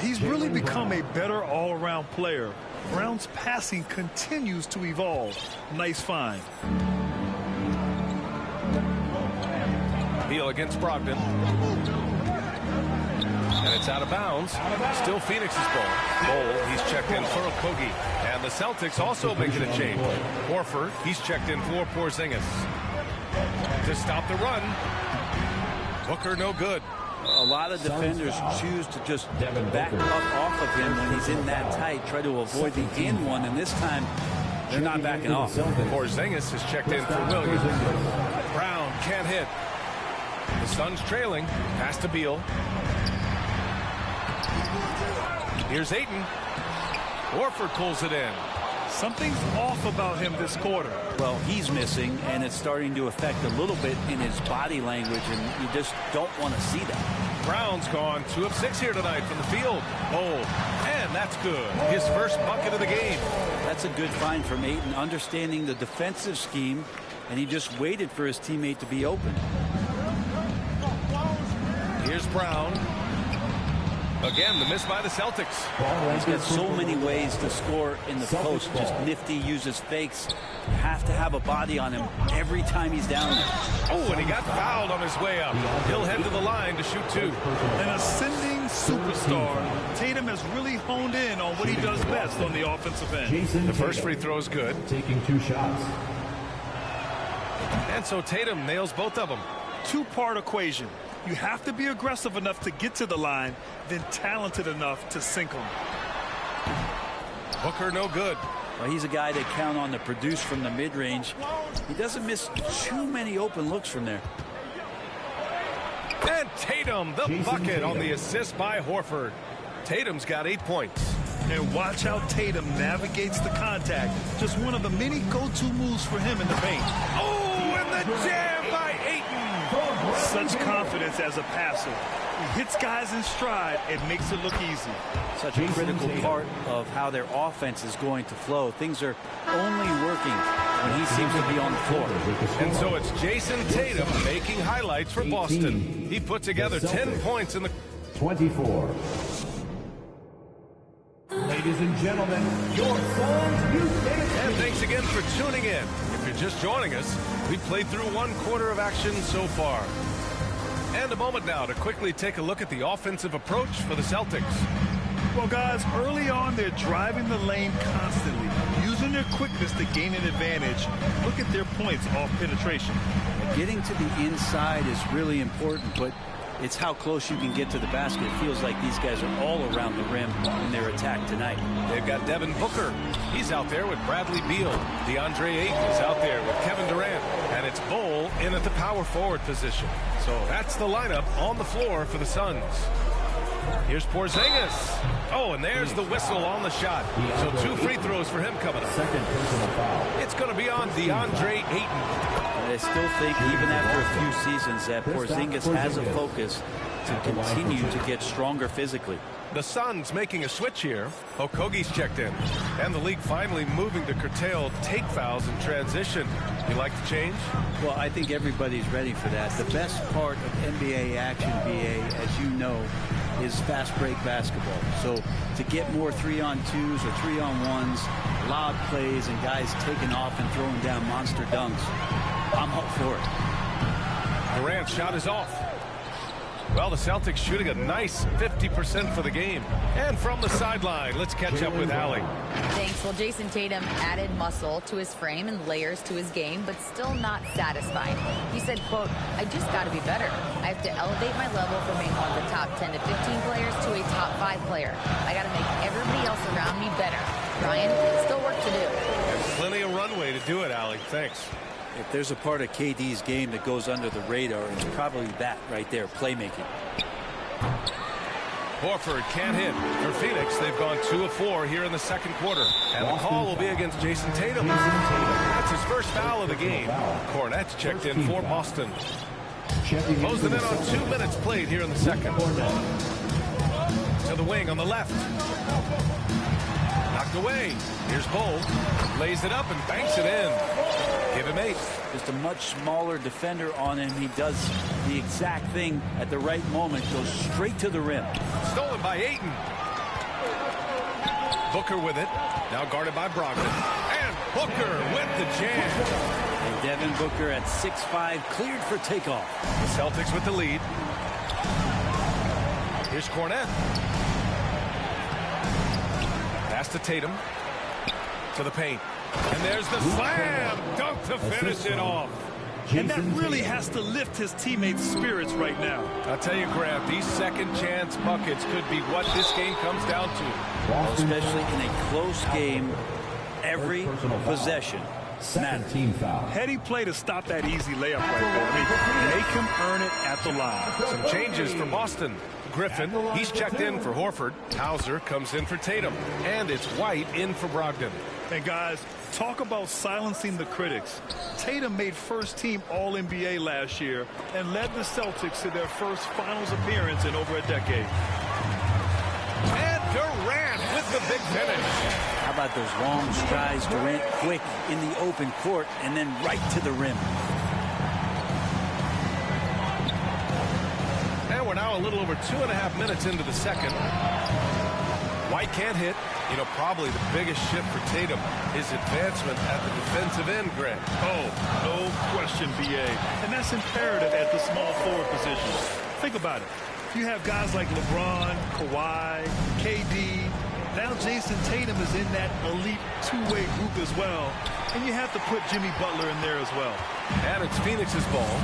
He's really become a better all-around player. Brown's passing continues to evolve. Nice find. Beal against Brogdon. And it's out of bounds. Still Phoenix's ball. Bol, he's checked in for Okogie. And the Celtics also making a change. Horford, he's checked in for Porzingis. To stop the run. Booker no good. A lot of defenders choose to just back up off of him when he's in that tight, try to avoid the in one, and this time they're not backing off. Porzingis is checked in for Williams. Brown can't hit. The Suns trailing. Pass to Beal. Here's Ayton. Horford pulls it in. Something's off about him this quarter. Well, he's missing, and it's starting to affect a little bit in his body language, and you just don't want to see that. Brown's gone 2 of 6 here tonight from the field. Oh, and that's good. His first bucket of the game. That's a good find from Ayton, understanding the defensive scheme, and he just waited for his teammate to be open. Here's Brown. Again, the miss by the Celtics. He's got so many ways to score in the post. Just nifty, uses fakes. You have to have a body on him every time he's down there. Oh, and he got fouled on his way up. He'll head to the line to shoot 2. An ascending superstar. Tatum has really honed in on what he does best on the offensive end. The first free throw is good. Taking 2 shots. And so Tatum nails both of them. Two-part equation. You have to be aggressive enough to get to the line, then talented enough to sink them. Booker no good. Well, he's a guy they count on to produce from the mid-range. He doesn't miss too many open looks from there. And Tatum, the bucket on the assist by Horford. Tatum's got 8 points. And watch how Tatum navigates the contact. Just one of the many go-to moves for him in the paint. Oh, and the jam by Ayton. Such confidence as a passer. He hits guys in stride and makes it look easy. Such a critical part of how their offense is going to flow. Things are only working when he seems to be on the floor. And so it's Jason Tatum making highlights for Boston. He put together 10 points in the 24. Ladies and gentlemen, your Suns Youth Fantasy. And thanks again for tuning in. If you're just joining us, we've played through 1 quarter of action so far. And a moment now to quickly take a look at the offensive approach for the Celtics. Well, guys, early on, they're driving the lane constantly, using their quickness to gain an advantage. Look at their points off penetration. Getting to the inside is really important, but it's how close you can get to the basket. It feels like these guys are all around the rim in their attack tonight. They've got Devin Booker. He's out there with Bradley Beal. DeAndre Ayton is out there with Kevin Durant. And it's Bol in at the power forward position. So that's the lineup on the floor for the Suns. Here's Porzingis. Oh, and there's the whistle on the shot. So 2 free throws for him coming up. Second personal foul. It's going to be on DeAndre Ayton. I still think, even after a few seasons, that Porzingis has a focus to continue to get stronger physically. The Suns making a switch here. Okogie's checked in. And the league finally moving to curtail take fouls in transition. You like the change? Well, I think everybody's ready for that. The best part of NBA action, BA, as you know, is fast break basketball. So to get more 3-on-2s or 3-on-1s, lob plays, and guys taking off and throwing down monster dunks, I'm up for it. Durant's shot is off. Well, the Celtics shooting a nice 50% for the game. And from the sideline, let's catch up with Allie. Thanks. Well, Jason Tatum added muscle to his frame and layers to his game, but still not satisfied. He said, quote, "I just got to be better. I have to elevate my level from being one of the top 10 to 15 players to a top 5 player. I got to make everybody else around me better. Ryan, still work to do." There's plenty of runway to do it, Allie. Thanks. If there's a part of KD's game that goes under the radar, it's probably that right there, playmaking. Horford can't hit. For Phoenix, they've gone 2 of 4 here in the second quarter. And the call will be against Jason Tatum. That's his first foul of the game. Cornette's checked in for Boston. Closing in on 2 minutes played here in the second. To the wing on the left. Knocked away. Here's Bol. Lays it up and banks it in. Give him 8. Just a much smaller defender on him. He does the exact thing at the right moment. Goes straight to the rim. Stolen by Ayton. Booker with it. Now guarded by Brogdon. And Booker with the jam. And Devin Booker at 6'5", cleared for takeoff. The Celtics with the lead. Here's Kornet. Pass to Tatum. To the paint. And there's the slam dunk to finish it off. And that really has to lift his teammates' spirits right now. I'll tell you, Graham, these second chance buckets could be what this game comes down to. Especially in a close game, every possession matters. Team foul. Heady play to stop that easy layup right there. I mean, make him earn it at the line. Some changes for Boston. Griffin, he's checked in for Horford. Hauser comes in for Tatum. And it's White in for Brogdon. And guys, talk about silencing the critics. Tatum made first-team All-NBA last year and led the Celtics to their first finals appearance in over a decade. And Durant with the big finish. How about those long strides? Durant quick in the open court and then right to the rim. And we're now a little over 2.5 minutes into the second. White can't hit. You know, probably the biggest shift for Tatum, his advancement at the defensive end, Greg. Oh, no question, B.A. And that's imperative at the small forward position. Think about it. You have guys like LeBron, Kawhi, KD. Now Jason Tatum is in that elite two-way group as well. And you have to put Jimmy Butler in there as well. And it's Phoenix's ball.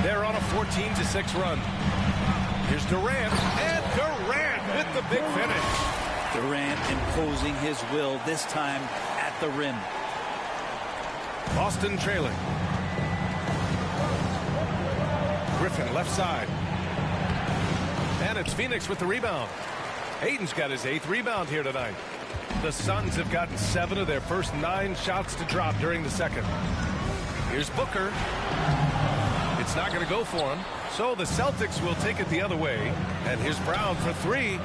They're on a 14-6 run. Here's Durant. And Durant with the big finish. Durant imposing his will, this time at the rim. Boston trailing. Griffin left side. And it's Phoenix with the rebound. Ayton's got his 8th rebound here tonight. The Suns have gotten 7 of their first 9 shots to drop during the second. Here's Booker. It's not going to go for him. So the Celtics will take it the other way. And here's Brown for 3.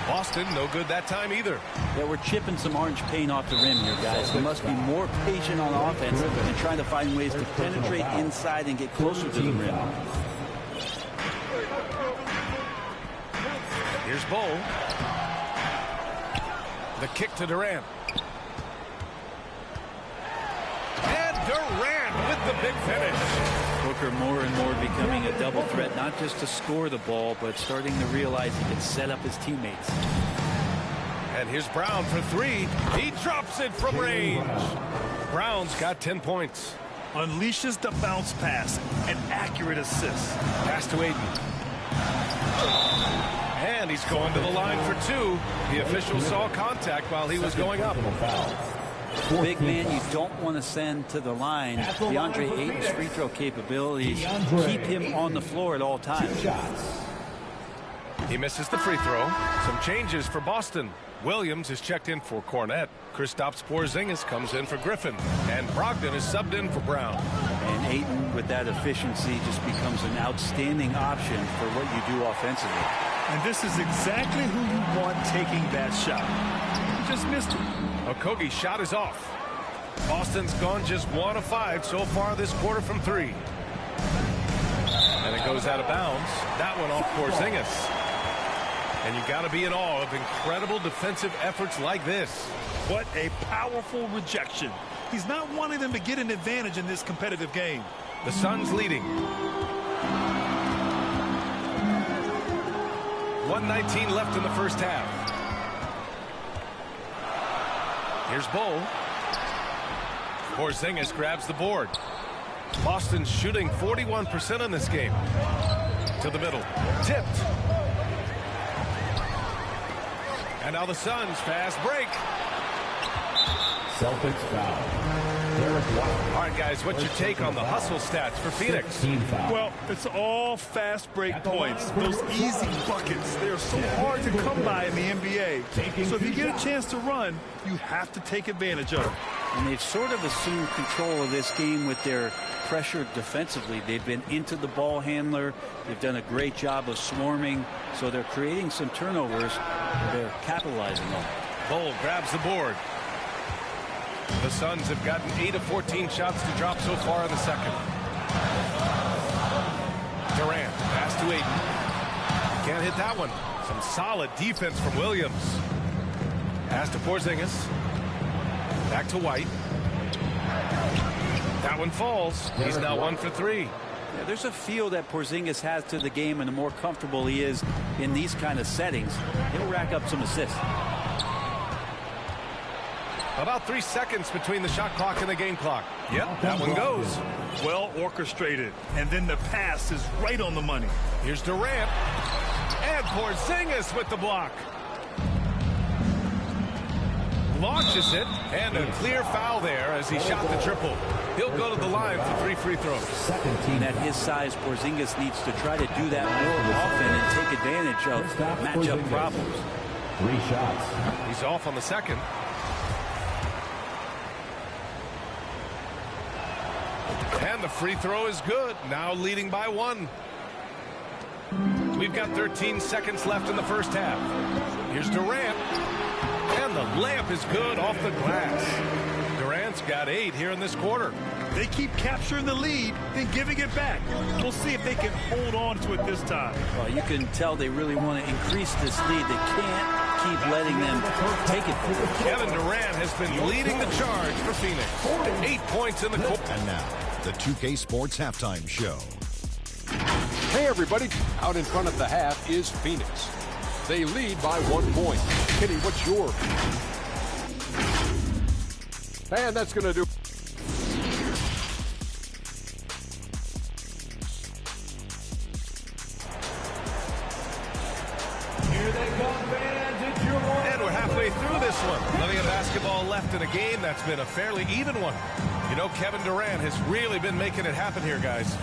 Boston, no good that time either. Yeah, we're chipping some orange paint off the rim here, guys. We must be more patient on offense and trying to find ways to penetrate inside and get closer to the rim. Here's Bull. The kick to Durant. And Durant with the big finish. Booker more and more becoming a double threat, not just to score the ball, but starting to realize he can set up his teammates. And here's Brown for 3. He drops it from range. Brown's got 10 points. Unleashes the bounce pass. An accurate assist. Pass to Ayton. And he's going to the line for 2. The official saw contact while he was going up. Big man you don't want to send to the line. DeAndre Ayton's free throw capabilities keep him on the floor at all times. He misses the free throw. Some changes for Boston. Williams is checked in for Kornet. Kristaps Porzingis comes in for Griffin. And Brogdon is subbed in for Brown. And Ayton, with that efficiency, just becomes an outstanding option for what you do offensively. And this is exactly who you want taking that shot. He just missed it. Okogie's shot is off. Boston's gone just 1 of 5 so far this quarter from 3. And it goes out of bounds. That one off Porzingis. And you got to be in awe of incredible defensive efforts like this. What a powerful rejection. He's not wanting them to get an advantage in this competitive game. The Suns leading. 1:19 left in the first half. Here's Bull. Porzingis grabs the board. Boston's shooting 41% in this game. To the middle. Tipped. And now the Suns fast break. Celtics foul. All right, guys, what's your take on the hustle stats for Phoenix? Well, it's all fast break points. Those easy buckets. They're so hard to come by in the NBA. So if you get a chance to run, you have to take advantage of it. And they've sort of assumed control of this game with their pressure defensively. They've been into the ball handler. They've done a great job of swarming. So they're creating some turnovers. They're capitalizing on it. Bull grabs the board. The Suns have gotten 8 of 14 shots to drop so far in the second. Durant, pass to Ayton. Can't hit that one. Some solid defense from Williams. Pass to Porzingis. Back to White. That one falls. He's now 1 for 3. Yeah, there's a feel that Porzingis has to the game, and the more comfortable he is in these kind of settings, he'll rack up some assists. About 3 seconds between the shot clock and the game clock. Yep, that one goes. Well orchestrated, and then the pass is right on the money. Here's Durant, and Porzingis with the block. Launches it, and a clear foul there as he shot the triple. He'll go to the line for 3 free throws. Second team at his size, Porzingis needs to try to do that more often and take advantage of matchup problems. 3 shots. He's off on the second. And the free throw is good. Now leading by 1. We've got 13 seconds left in the first half. Here's Durant. And the layup is good off the glass. Durant's got 8 here in this quarter. They keep capturing the lead, then giving it back. We'll see if they can hold on to it this time. Well, you can tell they really want to increase this lead. They can't keep letting them take it. Kevin Durant has been leading the charge for Phoenix. 8 points in the quarter. And now, the 2K Sports Halftime Show. Hey, everybody. Out in front of the half is Phoenix. They lead by 1 point. Kenny, what's your? And that's going to do. And we're halfway through this one. Plenty of basketball left in a game that's been a fairly even one. You know, Kevin Durant has really been making it happen here, guys.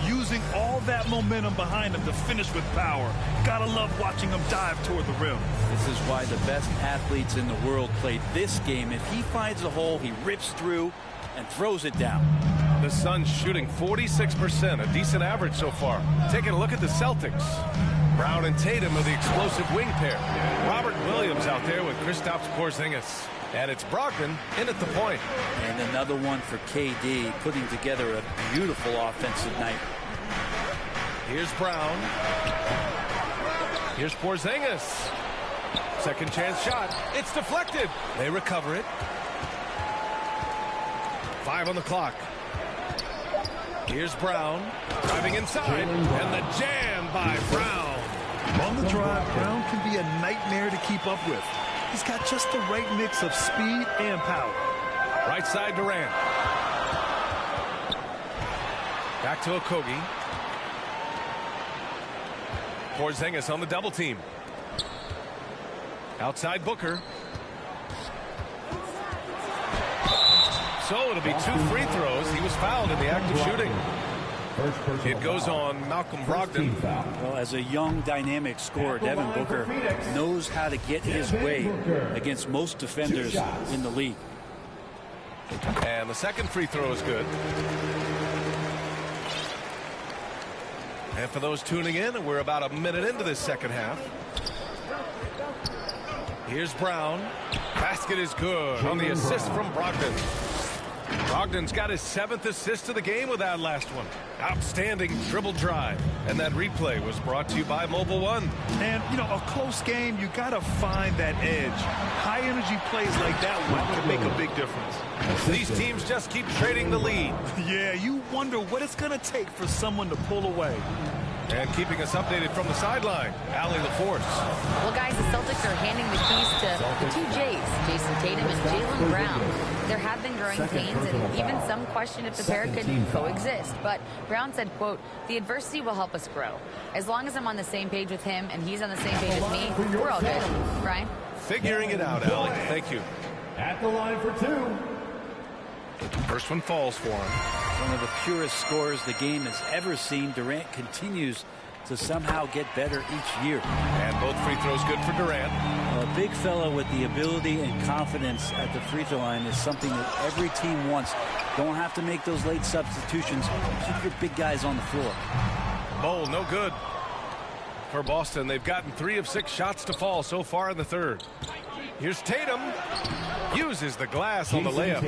Using all that momentum behind him to finish with power. Gotta love watching him dive toward the rim. This is why the best athletes in the world play this game. If he finds a hole, he rips through and throws it down. The Suns shooting 46%, a decent average so far. Taking a look at the Celtics. Brown and Tatum are the explosive wing pair. Robert Williams out there with Kristaps Porzingis. And it's Brogdon in at the point. And another one for KD, putting together a beautiful offensive night. Here's Brown. Here's Porzingis. Second chance shot. It's deflected. They recover it. 5 on the clock. Here's Brown driving inside. And the jam by Brown. On the drive, Brown can be a nightmare to keep up with. He's got just the right mix of speed and power. Right side Durant. Back to Okogie. Porzingis on the double team. Outside Booker. So it'll be 2 free throws. He was fouled in the act of shooting. It goes on Malcolm Brogdon. Well, as a young, dynamic scorer, Devin Booker knows how to get his way against most defenders in the league. And the second free throw is good. And for those tuning in, we're about a minute into this second half. Here's Brown. Basket is good on the assist from Brogdon. Brogdon's got his 7th assist of the game with that last one. Outstanding dribble drive. And that replay was brought to you by Mobile One. And, you know, a close game, you got to find that edge. High-energy plays like that one can make a big difference. These teams just keep trading the lead. Yeah, you wonder what it's going to take for someone to pull away. And keeping us updated from the sideline, Allie LaForce. Well, guys, the Celtics are handing the keys to the 2 J's, Jason Tatum and Jaylen Brown. There have been growing pains, and even some question if the pair could coexist. But Brown said, quote, "The adversity will help us grow. As long as I'm on the same page with him and he's on the same page as me, we're all good." Brian? Figuring it out, Allie. Thank you. At the line for 2. First one falls for him. One of the purest scorers the game has ever seen. Durant continues to somehow get better each year. And both free throws good for Durant. A big fella with the ability and confidence at the free throw line is something that every team wants. Don't have to make those late substitutions. Keep your big guys on the floor. Bowl, no good. For Boston, they've gotten 3 of 6 shots to fall so far in the third. Here's Tatum. Uses the glass on the layup.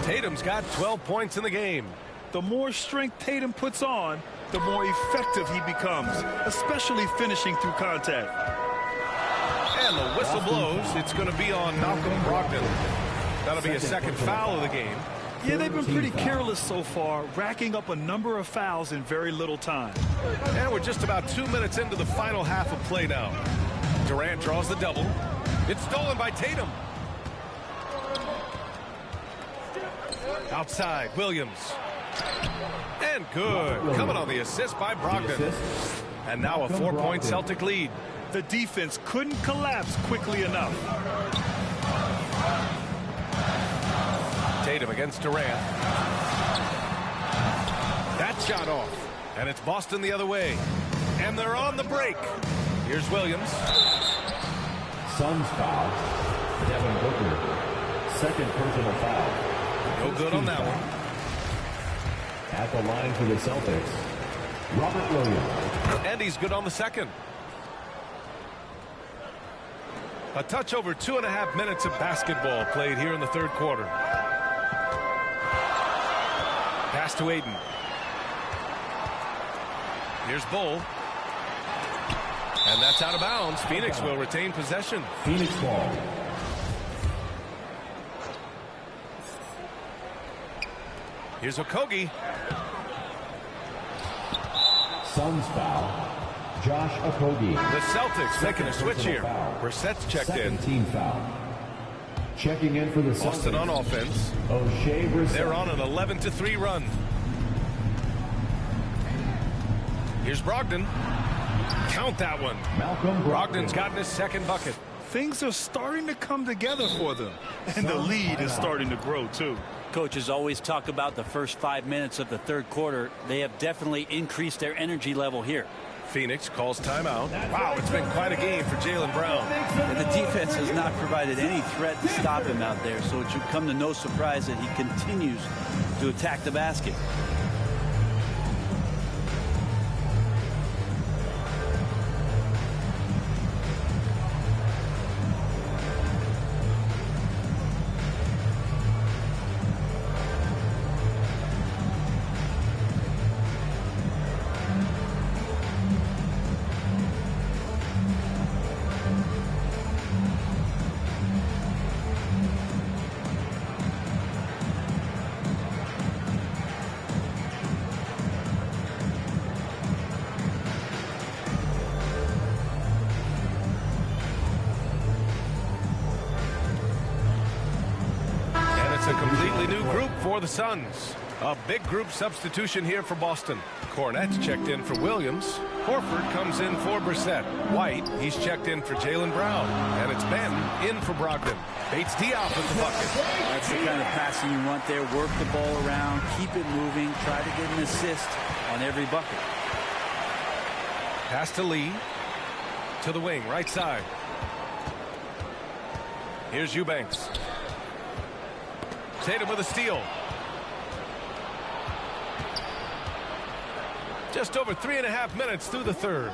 Tatum's got 12 points in the game. The more strength Tatum puts on, the more effective he becomes, especially finishing through contact. And the whistle blows. It's going to be on Malcolm Brogdon. That'll be a second foul of the game. Yeah, they've been pretty careless so far, racking up a number of fouls in very little time. And we're just about 2 minutes into the final half of play now. Durant draws the double. It's stolen by Tatum. Outside, Williams. And good. Coming on the assist by Brogdon. And now a 4-point Celtic lead. The defense couldn't collapse quickly enough. Tatum against Durant. That shot off. And it's Boston the other way. And they're on the break. Here's Williams. Suns foul. Devin Booker. Second personal foul. No good on that one. At the line for the Celtics, Robert Williams. And he's good on the second. A touch over 2.5 minutes of basketball played here in the third quarter. Pass to Aiden. Here's Bull. And that's out of bounds. Phoenix will retain possession. Phoenix ball. Here's Okogie. Suns foul. Josh Okogie. The Celtics making a switch here. Brissett's checked in. Team foul. Checking in for the Boston Celtics. on offense. O'Shea Brissett. They're on an 11-3 run. Here's Brogdon. Count that one. Malcolm Brogdon's gotten his second bucket. Things are starting to come together for them. And the lead is starting to grow, too. Coaches always talk about the first 5 minutes of the third quarter. They have definitely increased their energy level here. Phoenix calls timeout. Wow, it's been quite a game for Jaylen Brown. And the defense has not provided any threat to stop him out there, so it should come to no surprise that he continues to attack the basket. A completely new group for the Suns. A big group substitution here for Boston. Cornette's checked in for Williams. Horford comes in for Brissett. White, he's checked in for Jaylen Brown. And it's Ben in for Brogdon. Bates Diop with the bucket. That's the kind of passing you want there. Work the ball around, keep it moving, try to get an assist on every bucket. Pass to Lee. To the wing, right side. Here's Eubanks. Tatum with a steal. Just over 3.5 minutes through the third.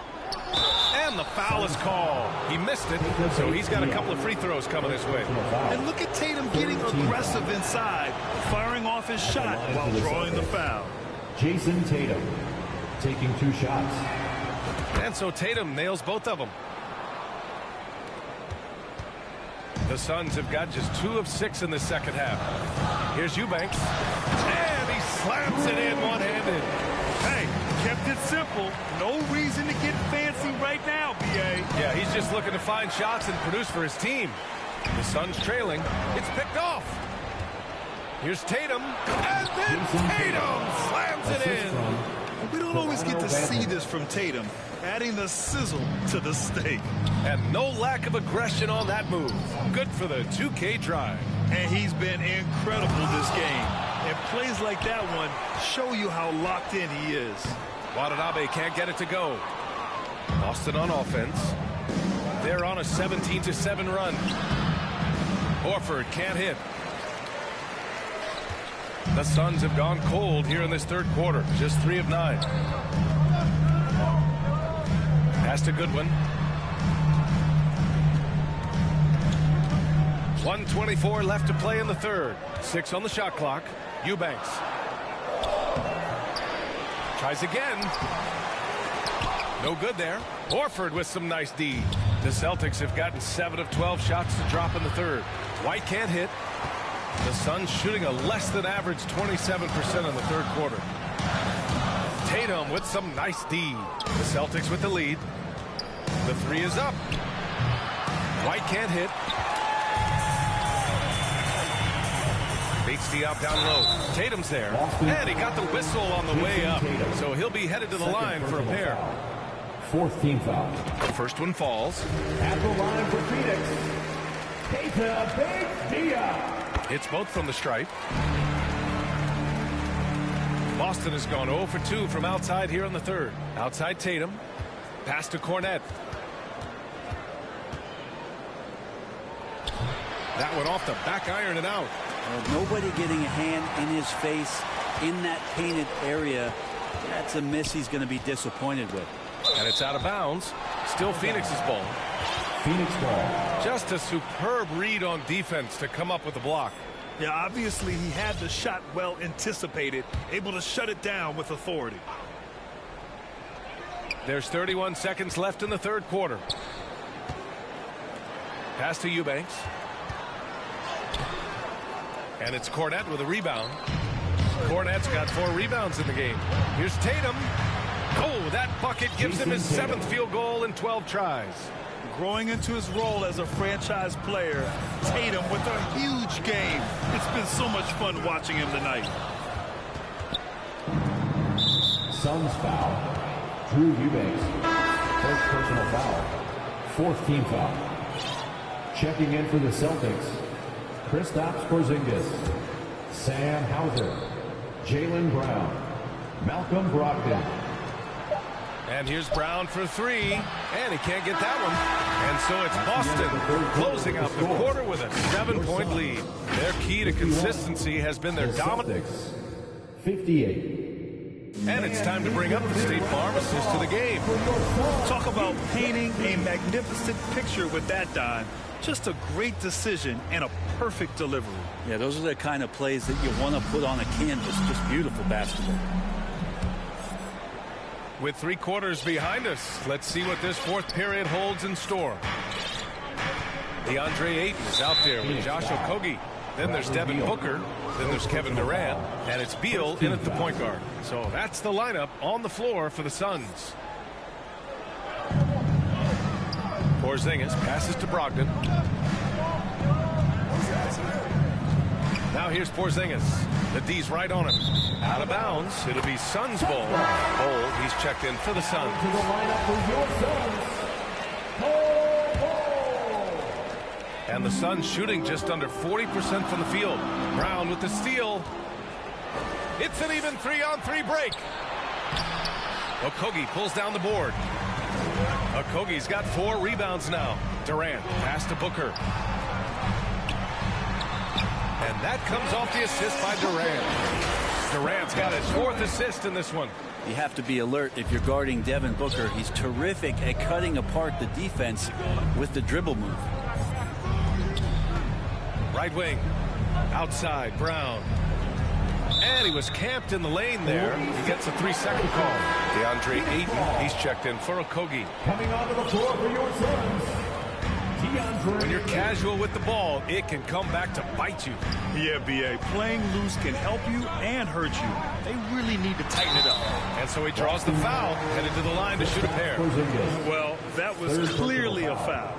And the foul is called. He missed it, so he's got a couple of free throws coming his way. And look at Tatum getting aggressive inside, firing off his shot while drawing the foul. Jason Tatum taking 2 shots. And so Tatum nails both of them. The Suns have got just 2 of 6 in the second half. Here's Eubanks. And he slams it in one-handed. Hey, kept it simple. No reason to get fancy right now, B.A. Yeah, he's just looking to find shots and produce for his team. The Suns trailing. It's picked off. Here's Tatum. And then Tatum slams it in. We don't always get to see this from Tatum, adding the sizzle to the steak. And no lack of aggression on that move. Good for the 2K drive. And he's been incredible this game. And plays like that one show you how locked in he is. Watanabe can't get it to go. Boston on offense. They're on a 17-7 run. Horford can't hit. The Suns have gone cold here in this third quarter. Just 3 of 9. Pass to Goodwin. 1:24 left to play in the third. 6 on the shot clock. Eubanks. Tries again. No good there. Horford with some nice D. The Celtics have gotten 7 of 12 shots to drop in the third. White can't hit. The Suns shooting a less than average 27% in the third quarter. Tatum with some nice D. The Celtics with the lead. The three is up. White can't hit. Bates Diop down low. Tatum's there. And he got the whistle on the way up. So he'll be headed to the line for a pair. Fourth team foul. The first one falls. At the line for Phoenix, Keita Bates-Diop. Hits both from the stripe. Boston has gone 0 for 2 from outside here in the third. Outside Tatum. Pass to Cornet. That one off the back iron and out. Nobody getting a hand in his face in that painted area. That's a miss he's going to be disappointed with. And it's out of bounds. Still Phoenix's ball. Phoenix ball. Just a superb read on defense to come up with the block. Yeah, obviously he had the shot well anticipated, able to shut it down with authority. There's 31 seconds left in the third quarter. Pass to Eubanks. And it's Cornet with a rebound. Cornet's got 4 rebounds in the game. Here's Tatum. Oh, that bucket gives him his 7th field goal in 12 tries. Growing into his role as a franchise player, Tatum with a huge game. It's been so much fun watching him tonight. Suns foul. Drew Eubanks. First personal foul. Fourth team foul. Checking in for the Celtics, Kristaps Porzingis, Sam Hauser, Jaylen Brown, Malcolm Brogdon. And here's Brown for 3, and he can't get that one. And so it's Boston closing out the quarter with a 7-point lead. Their key to consistency has been their dominance. 58. And it's time to bring up the State Farm assist to the game. Talk about painting a magnificent picture with that dime. Just a great decision and a perfect delivery. Yeah, those are the kind of plays that you want to put on a canvas. Just beautiful basketball. With 3 quarters behind us, let's see what this fourth period holds in store. DeAndre Ayton is out there with Josh Okogie. Then there's Devin Booker. Then there's Kevin Durant. And it's Beal in at the point guard. So that's the lineup on the floor for the Suns. Porzingis passes to Brogdon. Now here's Porzingis. The D's right on him. Out of bounds. It'll be Suns ball. Bol, he's checked in for the Suns. To the lineup for your Suns, And the Suns shooting just under 40% from the field. Brown with the steal. It's an even 3-on-3 break. Okogie pulls down the board. Okogie's got 4 rebounds now. Durant pass to Booker. And that comes off the assist by Durant. Durant's got his 4th assist in this one. You have to be alert if you're guarding Devin Booker. He's terrific at cutting apart the defense with the dribble move. Right wing. Outside, Brown. And he was camped in the lane there. He gets a 3-second call. DeAndre Ayton, he's checked in for Okogie. coming onto the floor for your Suns, DeAndre. When you're casual with the ball, it can come back to bite you. Yeah, B.A. Playing loose can help you and hurt you. They really need to tighten it up. And so he draws the foul, headed to the line to shoot a pair. Well, that was clearly a foul.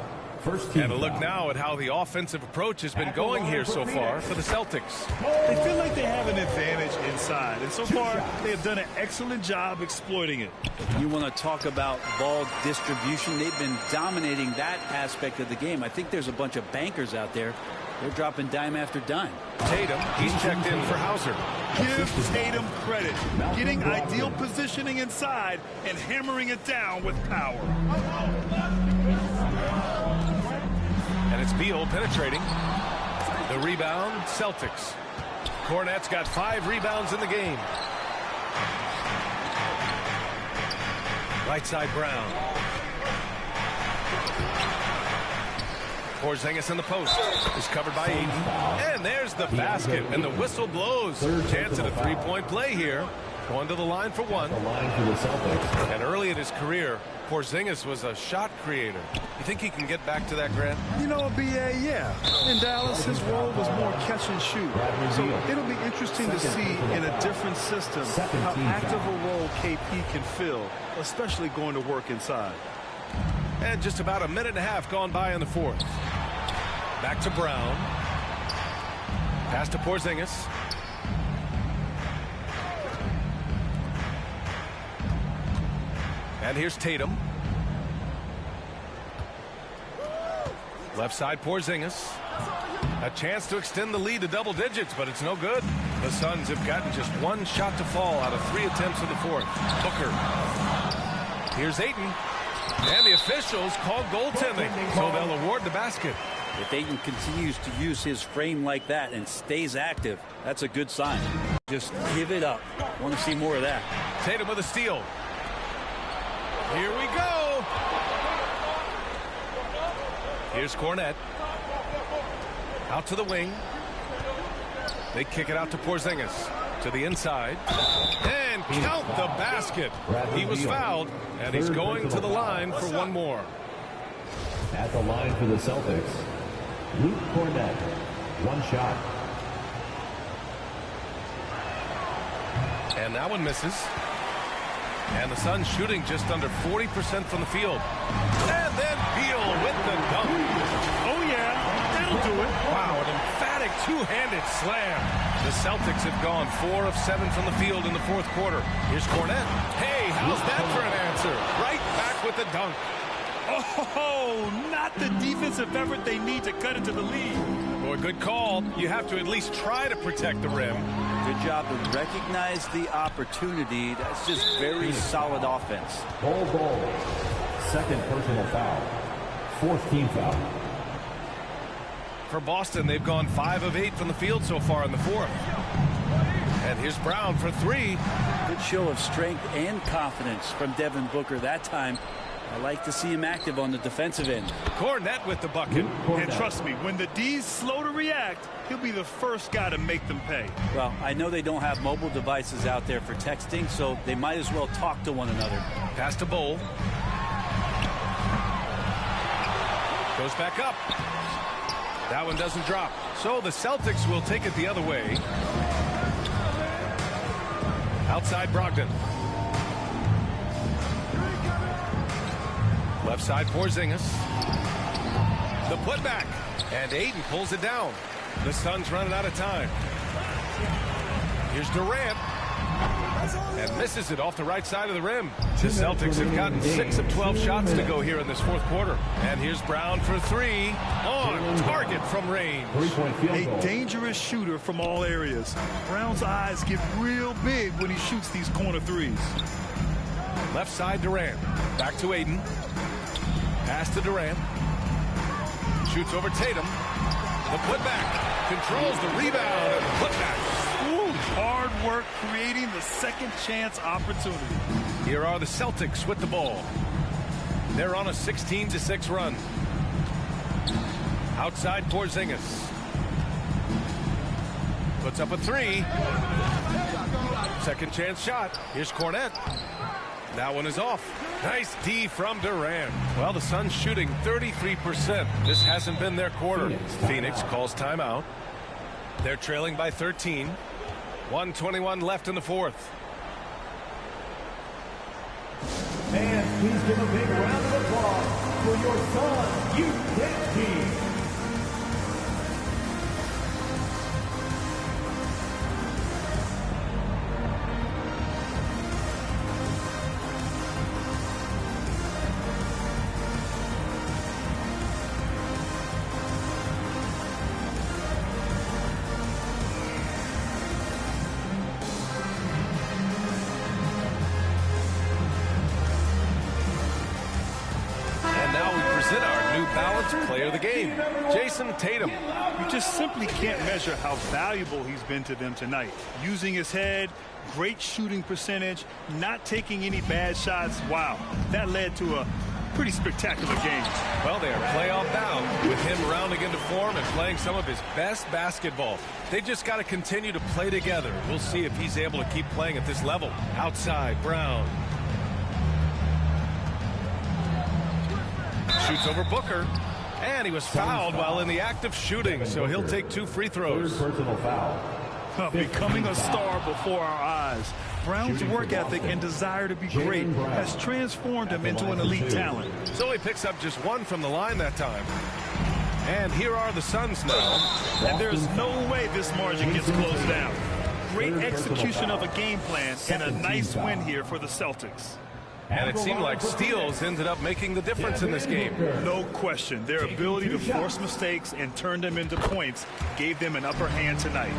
And a look now at how the offensive approach has been going here so far for the Celtics. They feel like they have an advantage inside, and so far they have done an excellent job exploiting it. You want to talk about ball distribution. They've been dominating that aspect of the game. I think there's a bunch of bankers out there. They're dropping dime after dime. Tatum, he's checked in for Hauser. Give Tatum credit. Getting ideal positioning inside and hammering it down with power. And it's Beal penetrating. The rebound, Celtics. Cornet's got 5 rebounds in the game. Right side, Brown. Porzingis in the post is covered by Ayton. And there's the basket, and the whistle blows. Chance at a 3-point play here. Going to the line for one. The line for the Celtics. And early in his career, Porzingis was a shot creator. You think he can get back to that, Grant? You know, B.A., yeah. In Dallas, his role was more catch and shoot. So it'll be interesting to see in a different system how active a role KP can fill, especially going to work inside. And just about a minute and a half gone by in the fourth. Back to Brown. Pass to Porzingis. And here's Tatum. Left side Porzingis. A chance to extend the lead to double digits, but it's no good. The Suns have gotten just one shot to fall out of 3 attempts in the fourth. Booker. Here's Ayton. And the officials call goaltending, so they'll award the basket. If Ayton continues to use his frame like that and stays active, that's a good sign. Just give it up. Want to see more of that. Tatum with a steal. Here we go. Here's Cornette. Out to the wing. They kick it out to Porzingis. To the inside. And count the basket. He was fouled, and he's going to the line for one more. At the line for the Celtics, Luke Cornette. One shot. And that one misses. And the Suns shooting just under 40% from the field. And then Beal with the dunk. Oh, yeah. That'll do it. Wow, an emphatic two-handed slam. The Celtics have gone 4 of 7 from the field in the fourth quarter. Here's Cornette. Hey, how's that for an answer? Right back with the dunk. Oh, not the defensive effort they need to cut into the lead. Boy, good call. You have to at least try to protect the rim. Good job to recognize the opportunity. That's just very solid offense. Goal. Second personal foul. Fourth team foul. For Boston, they've gone 5 of 8 from the field so far in the fourth. And here's Brown for 3. Good show of strength and confidence from Devin Booker that time. I like to see him active on the defensive end. Cornette with the bucket. And trust me, when the D's slow to react, he'll be the first guy to make them pay. Well, I know they don't have mobile devices out there for texting, so they might as well talk to one another. Pass to Bol. Goes back up. That one doesn't drop. So the Celtics will take it the other way. Outside Brogdon. Left side Porzingis. The putback. And Ayton pulls it down. The Suns running out of time. Here's Durant. And misses it off the right side of the rim. The Celtics have gotten 6 of 12 shots to go here in this fourth quarter. And here's Brown for 3. On target from range. A dangerous shooter from all areas. Brown's eyes get real big when he shoots these corner threes. Left side Durant. Back to Ayton. Pass to Durant. Shoots over Tatum. The putback. Controls the rebound and putback. Hard work creating the second chance opportunity. Here are the Celtics with the ball. They're on a 16-6 run. Outside Porzingis. Puts up a 3. Second chance shot. Here's Cornette. That one is off. Nice D from Durant. Well, the Suns shooting 33%. This hasn't been their quarter. Phoenix calls timeout. They're trailing by 13. 1:21 left in the fourth. And please give a big round of applause for your Suns youth team. Player of the game, Jason Tatum. You just simply can't measure how valuable he's been to them tonight. Using his head, great shooting percentage, not taking any bad shots. Wow, that led to a pretty spectacular game. Well, they are playoff bound with him rounding into form and playing some of his best basketball. They just got to continue to play together. We'll see if he's able to keep playing at this level. Outside, Brown. Shoots over Booker. And he was fouled while in the act of shooting, so he'll take 2 free throws. Personal foul. Becoming a star before our eyes. Brown's work ethic and desire to be great has transformed him into an elite talent. So he picks up just 1 from the line that time. And here are the Suns now. And there's no way this margin gets closed down. Great execution of a game plan and a nice win here for the Celtics. And it seemed like steals ended up making the difference in this game. No question. Their ability to force mistakes and turn them into points gave them an upper hand tonight.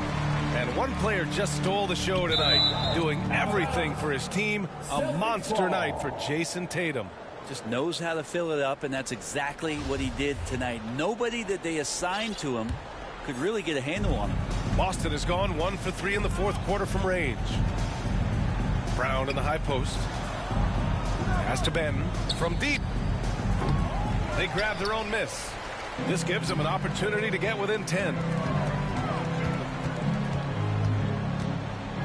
And one player just stole the show tonight, doing everything for his team. A monster night for Jason Tatum. Just knows how to fill it up, and that's exactly what he did tonight. Nobody that they assigned to him could really get a handle on him. Boston has gone 1 for 3 in the 4th quarter from range. Brown in the high post. Pass to Ben from deep. They grab their own miss. This gives them an opportunity to get within 10.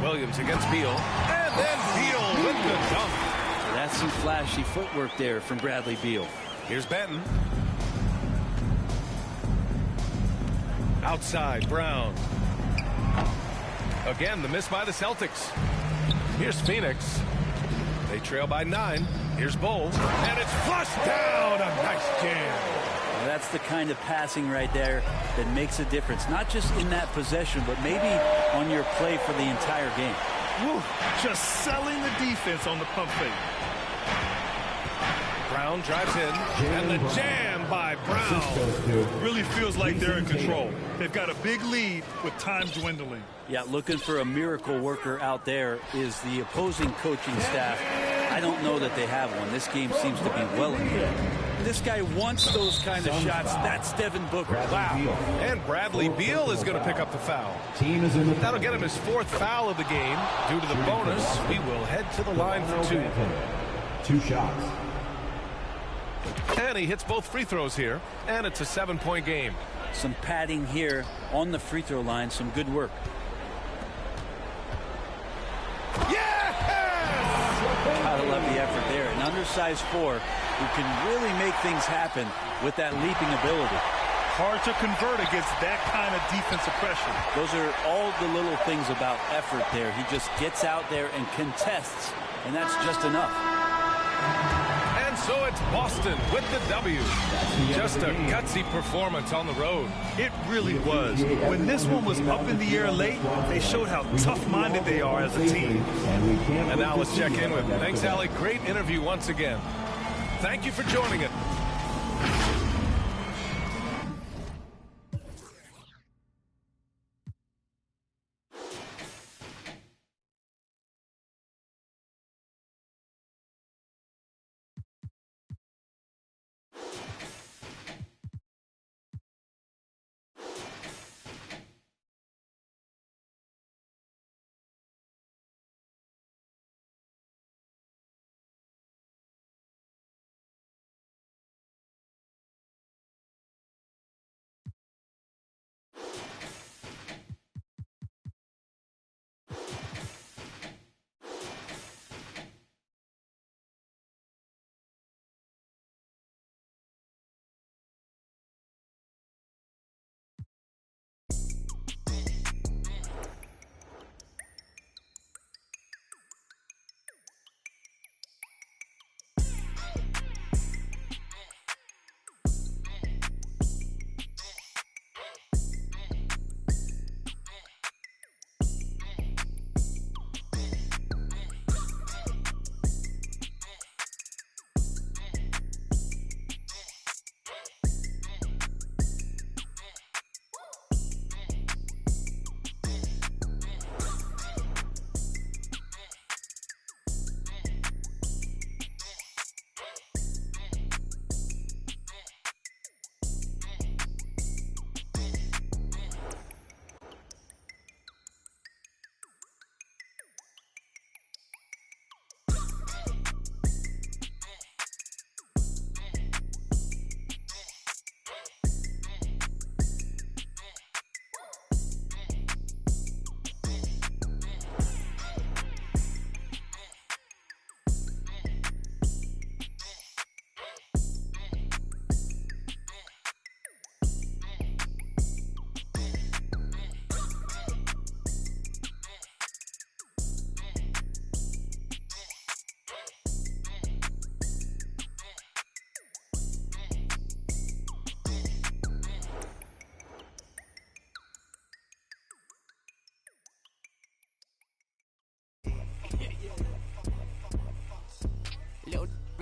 Williams against Beal. And then Beal with the dunk. So that's some flashy footwork there from Bradley Beal. Here's Benton. Outside, Brown. Again, the miss by the Celtics. Here's Phoenix. They trail by 9. Here's Bowles. And it's flushed down. A nice jam. Well, that's the kind of passing right there that makes a difference. Not just in that possession, but maybe on your play for the entire game. Woo, just selling the defense on the pump fake. Brown drives in. And the jam by Brown. Really feels like they're in control. They've got a big lead with time dwindling. Yeah, looking for a miracle worker out there is the opposing coaching staff. I don't know that they have one. This game seems to be well in hand. This guy wants those kind of shots. That's Devin Booker. Wow. And Bradley Beal is going to pick up the foul. That'll get him his 4th foul of the game. Due to the bonus, we will head to the line for 2. 2 shots. And he hits both free throws here. And it's a 7-point game. Some padding here on the free throw line. Some good work. Gotta love the effort there. An undersized 4 who can really make things happen with that leaping ability. Hard to convert against that kind of defensive pressure. Those are all the little things about effort there. He just gets out there and contests, and that's just enough. And so it's Boston with the W. Just a gutsy performance on the road. It really was. When this one was up in the air late, they showed how tough-minded they are as a team. And now let's check in with Thanks, Allie. Great interview once again. Thank you for joining us.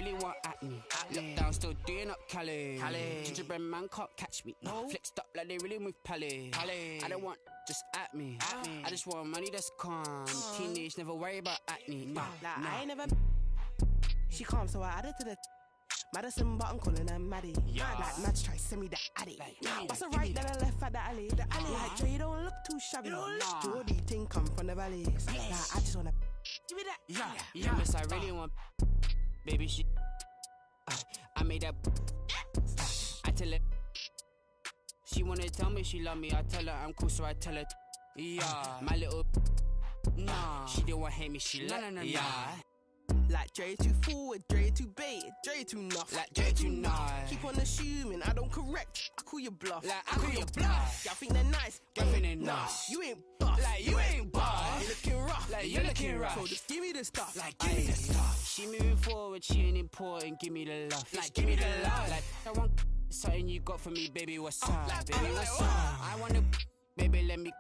really want acne. Lockdown, still doing up Cali. Gingerbread man can't catch me. Flexed up like they really move Pally. I don't want just at me. I just want money that's calm. Teenage, never worry about acne. I ain't never. She calm, so I added to the Madison, but I'm calling her Maddie. Like Mads try send me the addy. What's a right, then I left at the alley. Like Jay, don't look too shabby. Jordy thing come from the valleys. Like I just wanna give me that. Yeah, miss, I really want baby. She, I made that. I tell her. She wanna tell me she love me. I tell her I'm cool, so I tell her. Yeah, my little. Nah, she didn't want to hate me. She like yeah. Like Dre too forward, Dre too baited, Dre too nuff. Like Dre too nice. Keep on assuming I don't correct. I call you bluff. Like I call you bluff. Y'all think they're nice. Y'all think they're nice. You ain't buff. Like you ain't buff. You looking rough. Like you looking rough. So just give me the stuff. Like give me the stuff. She moving forward, she ain't important. Give me the love. Like give me the love. Like I want something you got for me, baby. What's up? Like, baby, what's up? I wanna, baby, let me.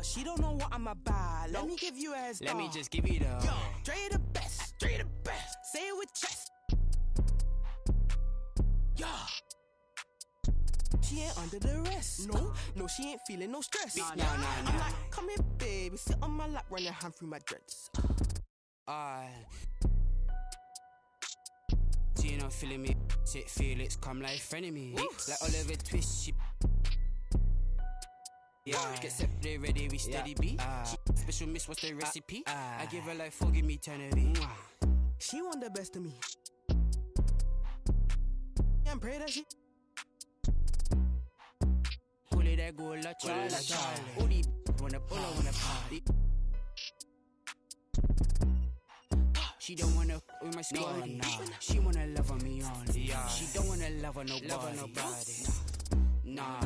She don't know what I'm about. Let me give you a head start. Let me just give you the. Yo, Dre the best. Dre the best. Say it with chest. Yo. She ain't under the rest. No, she ain't feeling no stress. Nah. I'm like, come here, baby. Sit on my lap, run your hand through my dreads. See, you know, feeling me. Sit Felix, come like friend of me. Like Oliver Twist, she. Yeah, get separate, ready, we steady beat. Special miss, what's the recipe? I give her like forgive me eternity. She want the best of me. And pray that she. Pull it that go la Charlie. All these wanna party. She don't wanna with my squad. She wanna love on me only. She don't wanna love on nobody. Nah.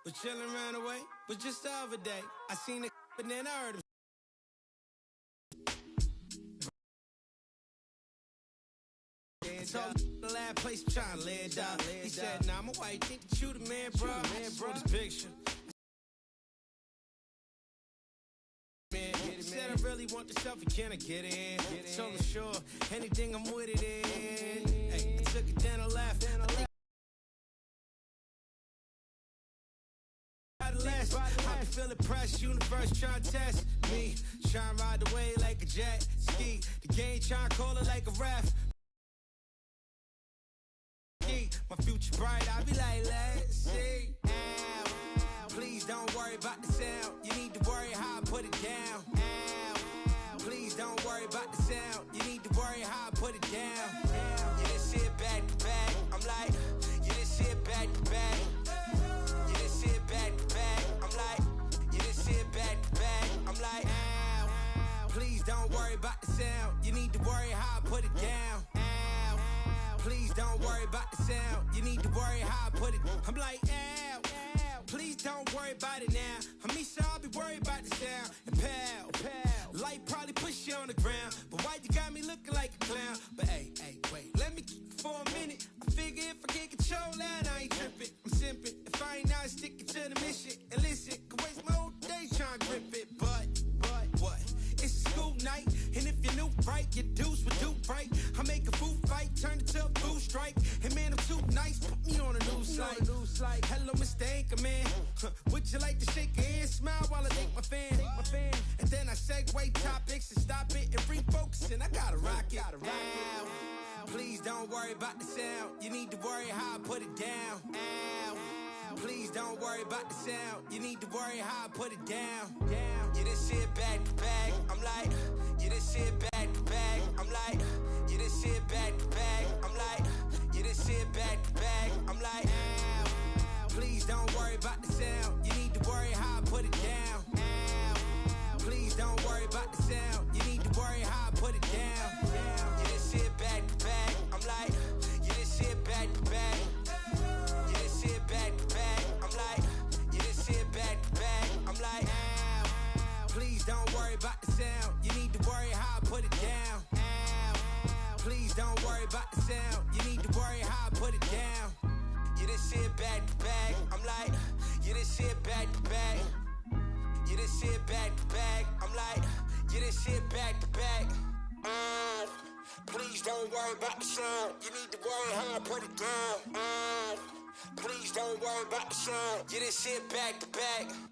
Was chillin' around the way, but just the other day, I seen it, but then I heard him. Told the last place I'm trying to lay it down. He said, nah, my wife think that you the man, bro. I just saw this picture. Man, he said I really want the selfie, can I get in? So I'm sure anything I'm with it in. Hey, I took it down the left. I feel the press, universe trying to test me. Trying to ride the wave like a jet ski. The game trying to call it like a ref. My future bright, I be like, let's see. Please don't worry about the sound. You need to worry how I put it down. Please don't worry about the sound. You need to worry how I put it down. You just sit back to back. I'm like, you just sit back to back. You just sit back to back. I'm like, you just sit back to back. I'm like, please don't worry about the sound. You need to worry how I put it down. Please don't worry about the sound. You need to worry how I put it. I'm like, please don't worry about it now. I mean, so I'll be worried about the sound. And pal, light probably push you on the ground. But why you got me looking like a clown? But hey, wait, let me keep it for a minute. I figure if I can't control that, I ain't tripping. I'm simping. If I ain't not sticking to the mission. And listen, could waste my whole day trying to grip it. But what? It's a school night. And if you're new, right, your dudes would do right. I make a food fight, turn it to a blue strike. And man, I'm too nice, put me on a new slide. Hello, Mr. Anchorman. Would you like to shake your hand, smile while I take my fan? And then I segue topics and stop it and refocus. And I gotta rock it. Please don't worry about the sound. You need to worry how I put it down. Please don't worry about the sound. You need to worry how I put it down. You just sit back to back. I'm like, you just sit back to back. I'm like, you just sit back to back. I'm like, you just sit back to back. I'm like, please don't worry about the sound. You need to worry how I put it down. Please don't worry about the sound. You need to worry how I put it down. You just sit back to back. I'm like, you just sit back to back. You just sit back to back. I'm like, you just sit back to back. I'm like, please don't worry about the sound. You need to worry how I put it down. Please don't worry about the sound. sound. You need to worry how I put it down. Yeah, this shit back to back. I'm like, yeah, this shit back to back. Yeah, this shit back to back. I'm like, yeah, this shit back to back. Please don't worry about the sound. You need to worry how I put it down. Please don't worry about the sound. Yeah, this shit back to back.